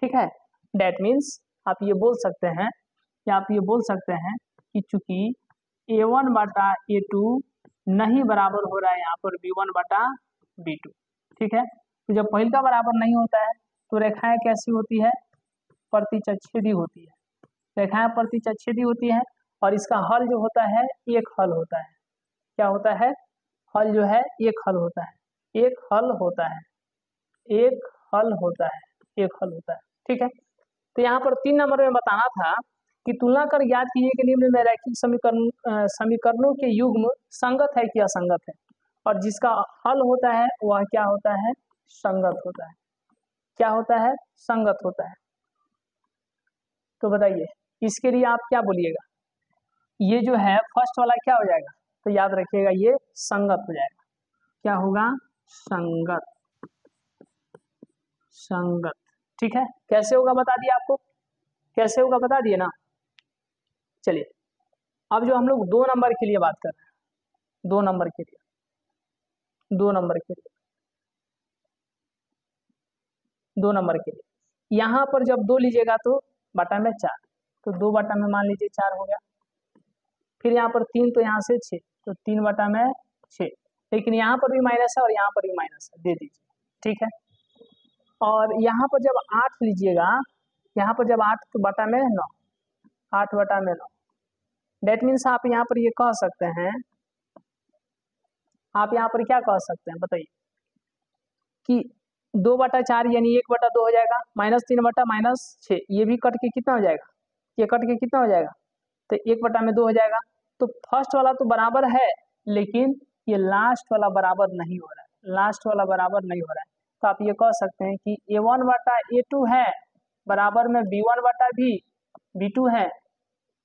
ठीक है, डेट मीन्स आप ये बोल सकते हैं, या आप ये बोल सकते हैं कि चूंकि A1/A2 नहीं बराबर हो रहा है यहाँ पर B1/B2, ठीक है। तो जब पहले का बराबर नहीं होता है तो रेखाएं कैसी होती है, प्रतिचछेदी होती है, रेखाएं प्रतिचछेदी होती है, और इसका हल जो होता है एक हल होता है। क्या होता है, हल जो है एक हल होता है, एक हल होता है, एक हल होता है, एक हल होता है, ठीक है। तो यहाँ पर 3 नंबर में बताना था कि तुलना कर ज्ञात कीजिए कि निम्न में रैखिक समीकरणों के युग्म संगत है कि असंगत है, और जिसका हल होता है वह क्या होता है, संगत होता है। क्या होता है, संगत होता है। तो बताइए इसके लिए आप क्या बोलिएगा, ये जो है फर्स्ट वाला क्या हो जाएगा, तो याद रखिएगा ये संगत हो जाएगा। क्या होगा, संगत, संगत, ठीक है। कैसे होगा बता दिया आपको, कैसे होगा बता दिए ना। चलिए अब जो हम लोग 2 नंबर के लिए बात कर रहे हैं, 2 नंबर के लिए, 2 नंबर के लिए, 2 नंबर के लिए यहाँ पर जब 2 लीजिएगा तो बटा में 4, तो 2 में मान लीजिए 4 हो गया, फिर यहाँ पर 3 तो यहाँ से 6, तो 3/6, लेकिन यहाँ पर भी माइनस है और यहाँ पर भी माइनस है, दे दीजिए, ठीक है। और यहाँ पर जब 8 लीजिएगा, यहाँ पर जब 8 तो बटा में 9, 8/9, डेट मीन्स आप यहाँ पर ये कह सकते हैं, आप यहाँ पर क्या कह सकते हैं बताइए कि 2/4 यानी 1/2 हो जाएगा, -3/-6, ये भी कट के कितना हो जाएगा, ये कट के कितना हो जाएगा, तो 1/2 हो जाएगा। तो फर्स्ट वाला तो बराबर है, लेकिन ये लास्ट वाला बराबर नहीं हो रहा है, लास्ट वाला बराबर नहीं हो रहा है। तो आप ये कह सकते हैं कि A1 बटा A2 है बराबर में B1 बटा B2 है,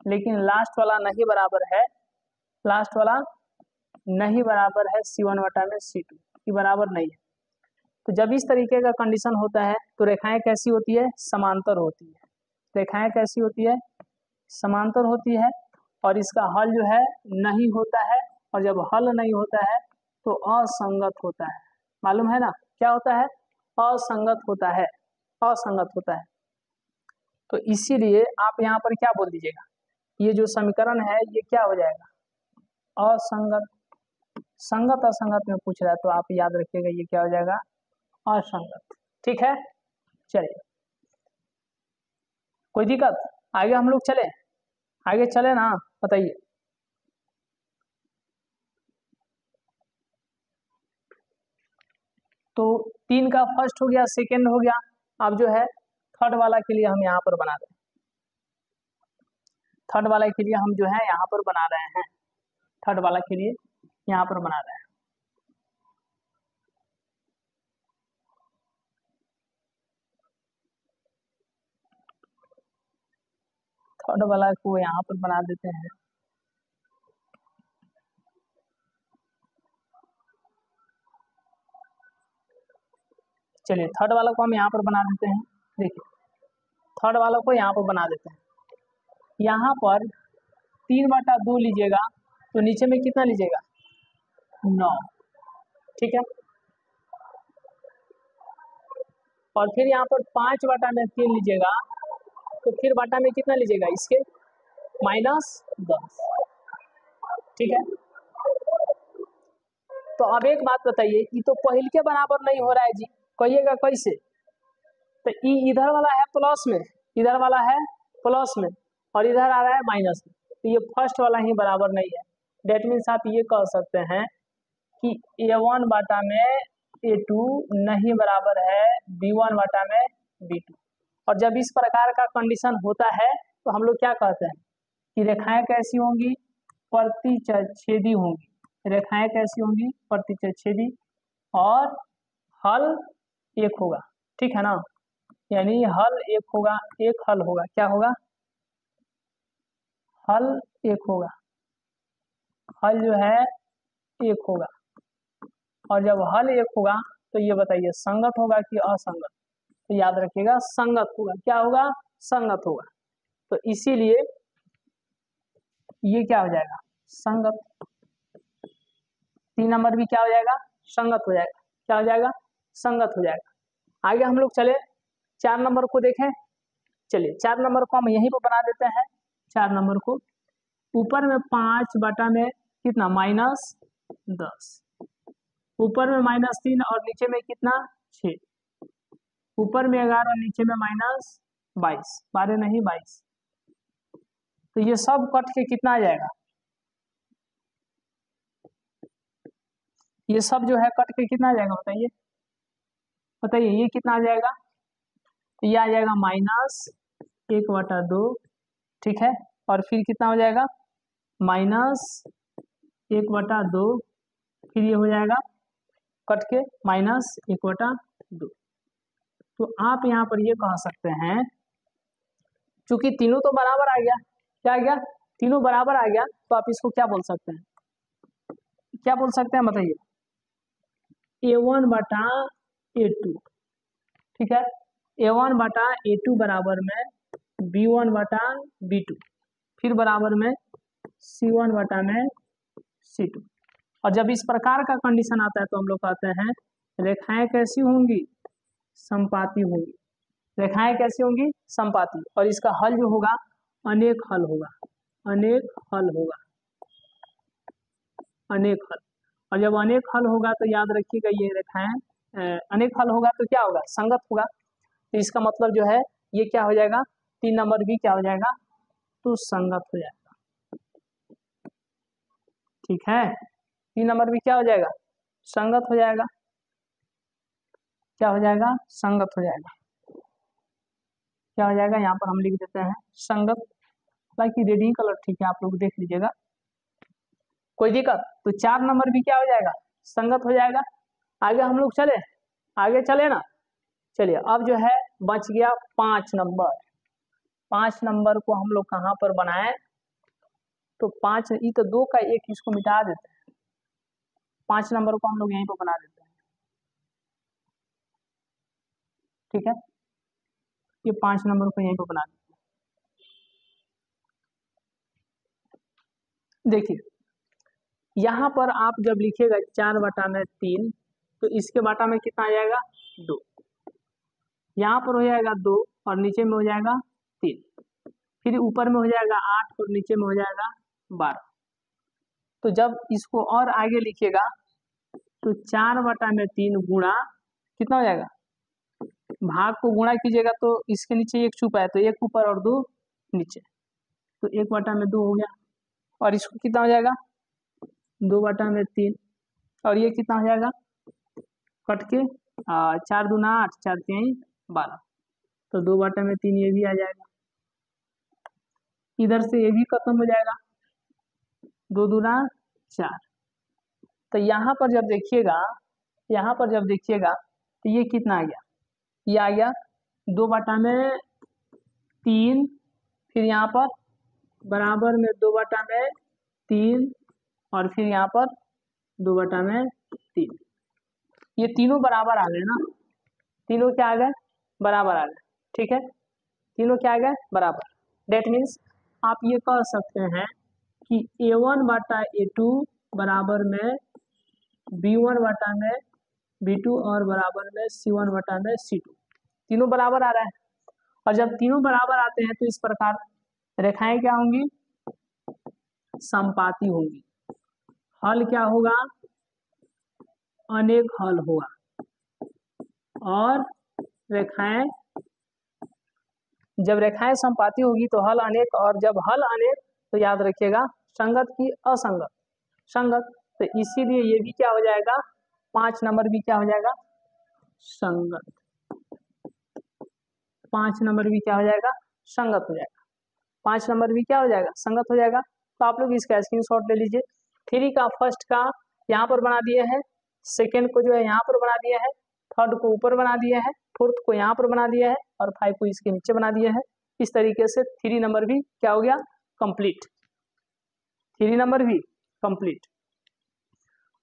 लेकिन लास्ट वाला नहीं बराबर है, लास्ट वाला नहीं बराबर है C1 बटा में C2, ये बराबर नहीं है। तो जब इस तरीके का कंडीशन होता है तो रेखाएं कैसी होती है, समांतर होती है। रेखाएं कैसी होती है, समांतर होती है, और इसका हल जो है नहीं होता है, और जब हल नहीं होता है तो असंगत होता है। मालूम है ना क्या होता है, असंगत होता है, असंगत होता है। तो इसीलिए आप यहाँ पर क्या बोल दीजिएगा, ये जो समीकरण है ये क्या हो जाएगा, असंगत। संगत असंगत में पूछ रहा है तो आप याद रखिएगा ये क्या हो जाएगा, असंगत। ठीक है, चलिए कोई दिक्कत, आगे हम लोग चले, आगे चले ना, बताइए। तो 3 का फर्स्ट हो गया, सेकंड हो गया, अब जो है थर्ड वाला के लिए हम यहाँ पर बना रहे हैं, थर्ड वाला के लिए हम जो है यहाँ पर बना रहे हैं, थर्ड वाला के लिए यहाँ पर बना रहे हैं। थर्ड वाला को यहाँ पर बना देते हैं। चलिए थर्ड वाला को हम यहाँ पर बना देते हैं। देखिए थर्ड वाला को यहाँ पर बना देते हैं। यहाँ पर 3/2 लीजिएगा तो नीचे में कितना लीजिएगा, 9। ठीक है, और फिर यहाँ पर 5/3 लीजिएगा तो फिर बटा में कितना लीजिएगा, इसके -10। ठीक है, तो अब एक बात बताइए, ये तो पहले के बराबर नहीं हो रहा है जी, कहिएगा कैसे। तो इधर वाला है प्लस में, इधर वाला है प्लस में, और इधर आ रहा है माइनस में, तो ये फर्स्ट वाला ही बराबर नहीं है। डेट मीन्स आप ये कह सकते हैं कि A1 बटा में A2 नहीं बराबर है B1 बटा में B2। और जब इस प्रकार का कंडीशन होता है तो हम लोग क्या कहते हैं कि रेखाएं कैसी होंगी, प्रतिच्छेदी होंगी। रेखाएं कैसी होंगी, प्रतिच्छेदी, और हल एक होगा। ठीक है ना, यानी हल एक होगा, एक हल होगा, क्या होगा, हल एक होगा, हल जो है एक होगा। और जब हल एक होगा तो ये बताइए संगत होगा कि असंगत, तो याद रखिएगा संगत होगा। क्या होगा, संगत होगा। तो इसीलिए ये क्या हो जाएगा, संगत। 3 नंबर भी क्या हो जाएगा, संगत हो जाएगा। क्या हो जाएगा, संगत हो जाएगा। आगे हम लोग चले 4 नंबर को देखें। चलिए 4 नंबर को हम यहीं पर बना देते हैं। 4 नंबर को ऊपर में 5 बटा में कितना, -10, ऊपर में -3 और नीचे में कितना, 6, ऊपर में 11 नीचे में -22, 12 नहीं 22। तो ये सब कट के कितना आ जाएगा, ये सब जो है कट के कितना आ जाएगा, बताइए बताइए, ये कितना आ जाएगा, तो ये आ जाएगा -1/2। ठीक है, और फिर कितना हो जाएगा, -1/2, फिर ये हो जाएगा कट के -1/2। तो आप यहाँ पर ये कह सकते हैं, चूंकि तीनों तो बराबर आ गया, क्या आ गया, तीनों बराबर आ गया, तो आप इसको क्या बोल सकते हैं, क्या बोल सकते हैं बताइए, A1 बटा A2। ठीक है, A1 बटा A2 बराबर में B1 बटा B2, फिर बराबर में C1 बटा में C2। और जब इस प्रकार का कंडीशन आता है तो हम लोग कहते हैं रेखाएं कैसी होंगी, संपाती होंगी। रेखाएं कैसी होंगी, संपाती, और इसका हल जो होगा अनेक हल होगा, अनेक हल होगा, अनेक हल। और जब अनेक हल होगा तो याद रखिएगा ये रेखाएं अनेक हल होगा तो क्या होगा, संगत होगा। तो इसका मतलब जो है ये क्या हो जाएगा, 3 नंबर भी क्या हो जाएगा, तो संगत हो जाएगा। ठीक है, 3 नंबर भी क्या हो जाएगा, संगत हो जाएगा। क्या हो जाएगा, संगत हो जाएगा। क्या हो जाएगा, यहाँ पर हम लिख देते हैं संगत, बाकी रेडिंग कलर ठीक है, आप लोग देख लीजिएगा। कोई दिक्कत? तो 4 नंबर भी क्या हो जाएगा, संगत हो जाएगा। आगे हम लोग चले, आगे चले ना। चलिए अब जो है बच गया 5 नंबर। 5 नंबर को हम लोग कहाँ पर बनाए, तो 5 ये तो 2 का 1 इसको मिटा देते हैं, 5 नंबर को हम लोग यहीं पर बना देते हैं। ठीक है, ये 5 नंबर को यहीं पर बना देते हैं। देखिए यहाँ पर आप जब लिखिएगा 4/3, तो इसके बाटा में कितना आ जाएगा, 2। यहाँ पर हो जाएगा 2 और नीचे में हो जाएगा 3, फिर ऊपर में हो जाएगा 8 और नीचे में हो जाएगा 12। तो जब इसको और आगे लिखिएगा तो 4/3 गुणा कितना हो जाएगा, भाग को गुणा कीजिएगा तो इसके नीचे 1 छुपा है, तो 1 ऊपर और 2 नीचे, तो 1/2 हो गया। और इसको कितना हो जाएगा, 2/3, और ये कितना हो जाएगा, कट के 4 दूना 8, 4 3 12, तो 2/3 ये भी आ जाएगा। इधर से ये भी खत्म हो जाएगा, 2 दूना 4। तो यहाँ पर जब देखिएगा, यहाँ पर जब देखिएगा तो ये कितना आ गया, ये आ गया 2/3, फिर यहाँ पर बराबर में 2/3 और फिर यहाँ पर 2/3। ये तीनों बराबर आ गए ना, तीनों क्या आ गए, बराबर आ गए। ठीक है, तीनों क्या आ गए, बराबर। डेट मीन्स आप ये कह सकते हैं कि A1/A2 बराबर में B1/B2 और बराबर में C1/C2, तीनों बराबर आ रहा है। और जब तीनों बराबर आते हैं तो इस प्रकार रेखाएं क्या होंगी, समपाती होंगी। हल क्या होगा, अनेक हल होगा। और रेखाएं, जब रेखाएं समपाती होगी तो हल अनेक, और जब हल अनेक तो याद रखिएगा संगत की असंगत, संगत। तो इसीलिए ये भी क्या हो जाएगा, 5 नंबर भी क्या हो जाएगा, संगत। 5 नंबर भी क्या हो जाएगा, संगत हो जाएगा। 5 नंबर भी क्या हो जाएगा, संगत हो जाएगा। तो आप लोग इसका स्क्रीनशॉट ले लीजिए। 3 का फर्स्ट का यहाँ पर बना दिया है, सेकेंड को जो है यहाँ पर बना दिया है, थर्ड को ऊपर बना दिया है, फोर्थ को यहाँ पर बना दिया है, और 5 को इसके नीचे बना दिया है। इस तरीके से 3 नंबर भी क्या हो गया, कंप्लीट। 3 नंबर भी कंप्लीट।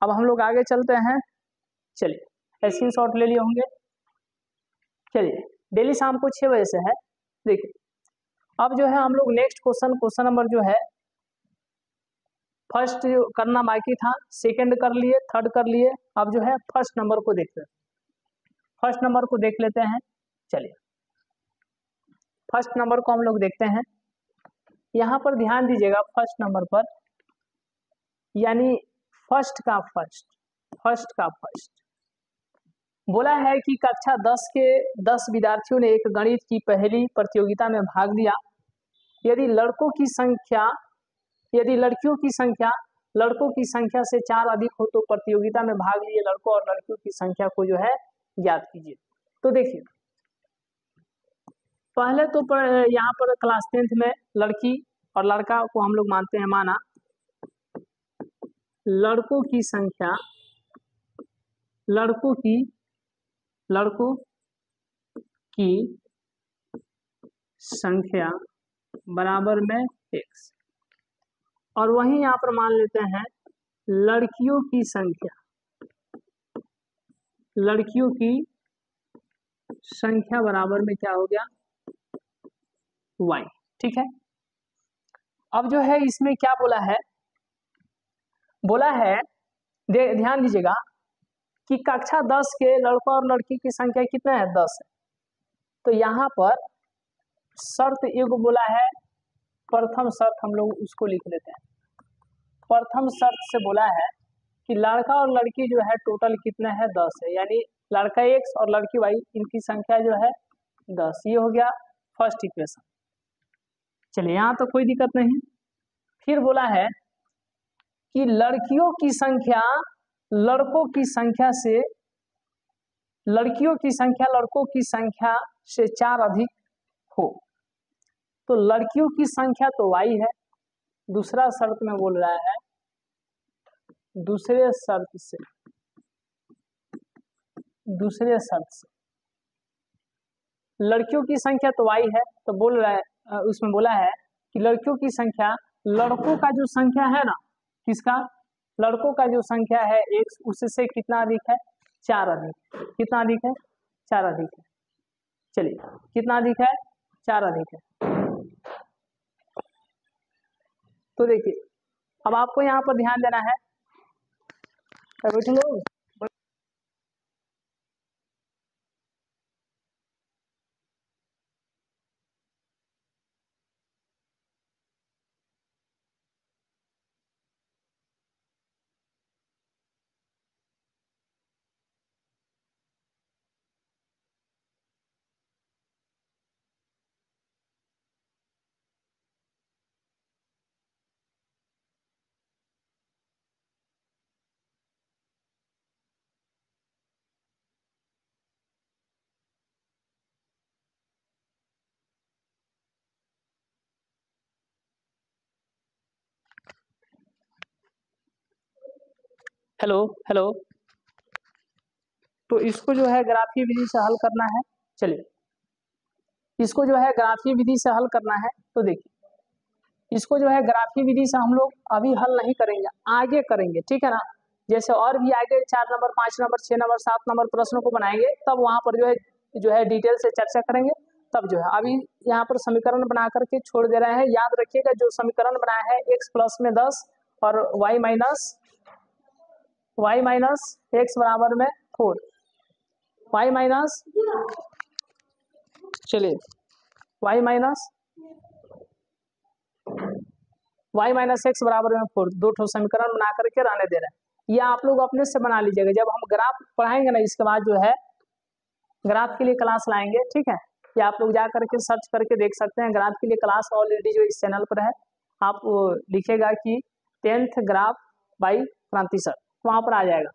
अब हम लोग आगे चलते हैं। चलिए स्क्रीनशॉट ले लिए होंगे। चलिए डेली शाम को 6 बजे से है। देखिए अब जो है हम लोग नेक्स्ट क्वेश्चन नंबर जो है फर्स्ट करना बाकी था, सेकंड कर लिए, थर्ड कर लिए। अब जो है फर्स्ट नंबर को देखते हैं, फर्स्ट नंबर को देख लेते हैं। चलिए फर्स्ट नंबर को हम लोग देखते हैं। यहाँ पर ध्यान दीजिएगा फर्स्ट नंबर पर, यानी फर्स्ट का फर्स्ट बोला है कि कक्षा 10 के 10 विद्यार्थियों ने एक गणित की पहली प्रतियोगिता में भाग लिया। यदि लड़कियों की संख्या से 4 अधिक हो तो प्रतियोगिता में भाग लिए लड़कों और लड़कियों की संख्या को जो है ज्ञात कीजिए। तो देखिए पहले तो यहाँ पर क्लास 10th में लड़की और लड़का को हम लोग मानते हैं माना। लड़कों की संख्या बराबर में x, और वहीं यहाँ पर मान लेते हैं लड़कियों की संख्या बराबर में क्या हो गया, y। ठीक है, अब जो है इसमें क्या बोला है ध्यान दीजिएगा कि कक्षा 10 के लड़का और लड़की की संख्या कितना है, 10 है। तो यहाँ पर शर्त एगो बोला है, प्रथम शर्त हम लोग उसको लिख लेते हैं। प्रथम शर्त से बोला है कि लड़का और लड़की जो है टोटल कितना है, 10 है, यानी लड़का x और लड़की y, इनकी संख्या जो है 10। ये हो गया फर्स्ट इक्वेशन। चलिए यहाँ तो कोई दिक्कत नहीं। फिर बोला है कि लड़कियों की संख्या लड़कों की संख्या से 4 अधिक हो। तो लड़कियों की संख्या तो y है। दूसरा शर्त में बोल रहा है दूसरे शर्त से लड़कियों की संख्या तो y है, तो बोल रहा है उसमें बोला है कि लड़कियों की संख्या, लड़कों का जो संख्या है ना, किसका, लड़कों का जो संख्या है x, उससे कितना अधिक है, 4 अधिक। कितना अधिक है, 4 अधिक है। चलिए, कितना अधिक है, 4 अधिक है। तो देखिए, अब आपको यहाँ पर ध्यान देना है, बैठे लोग। हेलो हेलो, तो इसको जो है ग्राफीय विधि से हल करना है। चलिए, इसको जो है ग्राफीय विधि से हल करना है। तो देखिए, इसको जो है ग्राफीय विधि से हम लोग अभी हल नहीं करेंगे, आगे करेंगे, ठीक है ना। जैसे और भी आगे 4 नंबर, 5 नंबर, 6 नंबर, 7 नंबर प्रश्नों को बनाएंगे, तब वहां पर जो है डिटेल से चर्चा करेंगे। तब जो है अभी यहाँ पर समीकरण बना करके छोड़ दे रहे हैं। याद रखिएगा, जो समीकरण बनाया है x प्लस में 10 और y माइनस x बराबर में 4, y माइनस, चलिए y माइनस एक्स बराबर में 4, दो ठो समीकरण बना करके रहने दे रहे हैं। ये आप लोग अपने से बना लीजिएगा। जब हम ग्राफ पढ़ाएंगे ना, इसके बाद जो है ग्राफ के लिए क्लास लाएंगे, ठीक है। ये आप लोग जा करके सर्च करके देख सकते हैं। ग्राफ के लिए क्लास ऑलरेडी जो इस चैनल पर है, आप लिखेगा कि 10th ग्राफ बाई क्रांति सर, वहाँ पर आ जाएगा।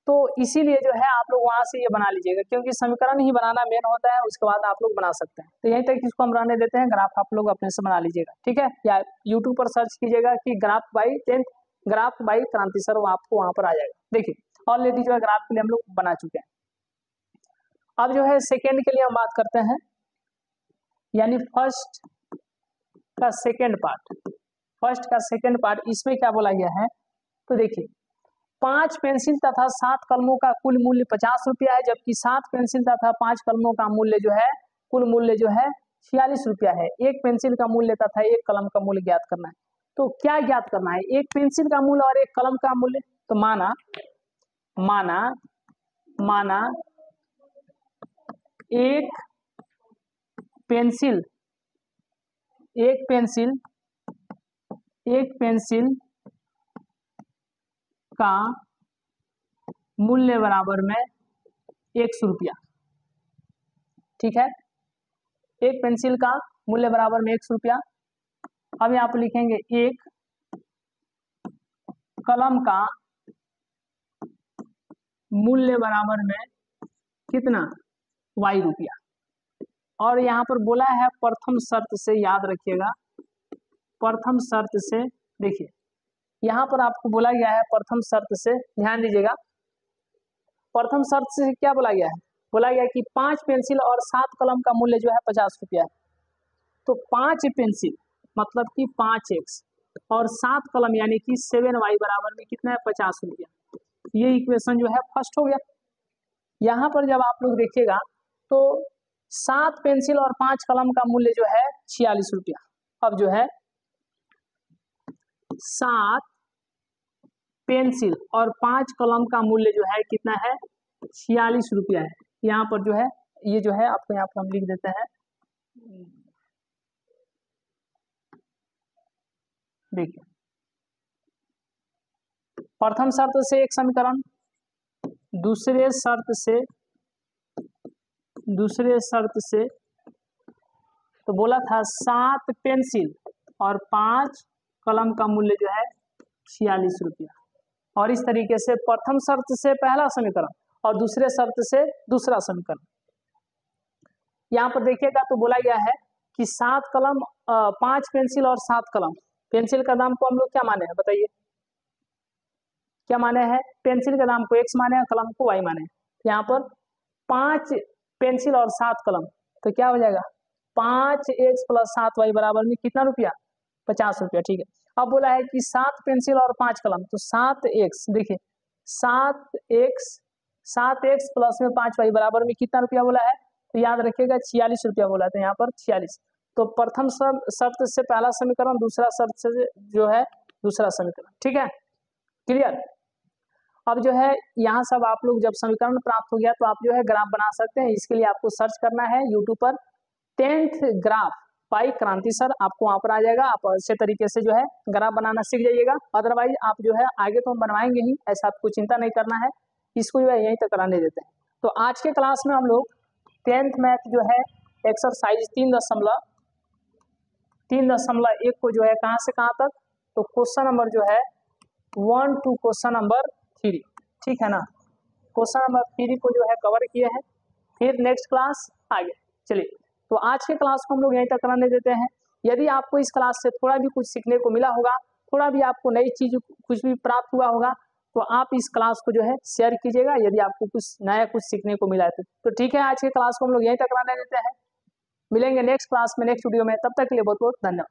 तो इसीलिए जो है आप लोग वहां से ये बना लीजिएगा, क्योंकि समीकरण ही बनाना मेन होता है, उसके बाद आप लोग बना सकते हैं। तो यहीं तक इसको हम रहने देते हैं, ग्राफ आप लोग अपने से बना लीजिएगा, ठीक है। या यूट्यूब पर सर्च कीजिएगा कि graph by 10th graph by क्रांति सर, वो आपको वहां पर आ जाएगा। देखिए, ऑलरेडी जो है ग्राफ के लिए हम लोग बना चुके हैं। अब जो है सेकेंड के लिए हम बात करते हैं, यानी फर्स्ट का सेकेंड पार्ट। इसमें क्या बोला गया है, तो देखिए, 5 पेंसिल तथा 7 कलमों का कुल मूल्य 50 रुपया है, जबकि 7 पेंसिल तथा 5 कलमों का मूल्य जो है, कुल मूल्य जो है 46 रुपया है। एक पेंसिल का मूल्य तथा एक कलम का मूल्य ज्ञात करना है। तो क्या ज्ञात करना है, एक पेंसिल का मूल्य और एक कलम का मूल्य। तो माना एक पेंसिल का मूल्य बराबर में 100 रुपया, ठीक है। एक पेंसिल का मूल्य बराबर में 100 रुपया। अब यहाँ पर लिखेंगे एक कलम का मूल्य बराबर में कितना, y रुपया। और यहाँ पर बोला है प्रथम शर्त से, याद रखिएगा, प्रथम शर्त से। देखिए, यहाँ पर आपको बोला गया है प्रथम शर्त से, ध्यान दीजिएगा। प्रथम शर्त से क्या बोला गया है, बोला गया कि 5 पेंसिल और 7 कलम का मूल्य जो है 50 रुपया है। तो 5 पेंसिल मतलब कि 5x और 7 कलम यानी कि 7y बराबर में कितना है, 50 रुपया। ये इक्वेशन जो है फर्स्ट हो गया। यहाँ पर जब आप लोग देखिएगा तो 7 पेंसिल और 5 कलम का मूल्य जो है 46 रुपया। अब जो है 7 पेंसिल और 5 कलम का मूल्य जो है कितना है, 46 रुपया है। यहाँ पर जो है, ये जो है आपको यहाँ पर हम लिख देते हैं। देखिए, प्रथम शर्त से एक समीकरण, दूसरे शर्त से तो बोला था 7 पेंसिल और 5 कलम का मूल्य जो है 46 रुपया। और इस तरीके से प्रथम शर्त से पहला समीकरण और दूसरे शर्त से दूसरा समीकरण। यहाँ पर देखिएगा तो बोला गया है कि 7 कलम 5 पेंसिल और 7 कलम। पेंसिल का दाम को हम लोग क्या माने हैं, बताइए। क्या माने हैं, पेंसिल के नाम को x माने हैं, कलम को y माने हैं। यहाँ पर 5 पेंसिल और 7 कलम, तो क्या हो जाएगा 5x + 7y बराबर में कितना रुपया, 50 रुपया। ठीक है, अब बोला है कि 7 पेंसिल और 5 कलम, तो 7x, देखिए 7x + 5y बराबर में कितना रुपया बोला है, तो याद रखिएगा 46 रुपया बोला था, यहाँ पर 46। तो प्रथम शर्त से पहला समीकरण, दूसरा शर्त से जो है दूसरा समीकरण। ठीक है, क्लियर। अब जो है यहाँ सब आप लोग जब समीकरण प्राप्त हो गया तो आप जो है ग्राफ बना सकते हैं। इसके लिए आपको सर्च करना है यूट्यूब पर 10th ग्राफ बाई क्रांति सर, आपको वहाँ पर आ जाएगा। आप अच्छे तरीके से जो है ग्राफ बनाना सीख जाइएगा, अदरवाइज आप जो है आगे तो हम बनवाएंगे ही, ऐसा आपको चिंता नहीं करना है, इसको जो है यहीं तक कराने देते हैं। तो आज के क्लास में हम लोग 10th मैथ जो है एक्सरसाइज 3.1 को जो है कहाँ से कहाँ तक, तो क्वेश्चन नंबर जो है 1 to क्वेश्चन नंबर 3, ठीक है ना, क्वेश्चन नंबर 3 को जो है कवर किए हैं। फिर नेक्स्ट क्लास आगे। चलिए, तो आज के क्लास को हम लोग यहीं तक कराने देते हैं। यदि आपको इस क्लास से थोड़ा भी कुछ सीखने को मिला होगा, थोड़ा भी आपको नई चीज कुछ भी प्राप्त हुआ होगा, तो आप इस क्लास को जो है शेयर कीजिएगा, यदि आपको कुछ नया कुछ सीखने को मिला है तो ठीक है, आज के क्लास को हम लोग यहीं तक कराने देते हैं। मिलेंगे नेक्स्ट क्लास में, नेक्स्ट वीडियो में, तब तक के लिए बहुत बहुत धन्यवाद।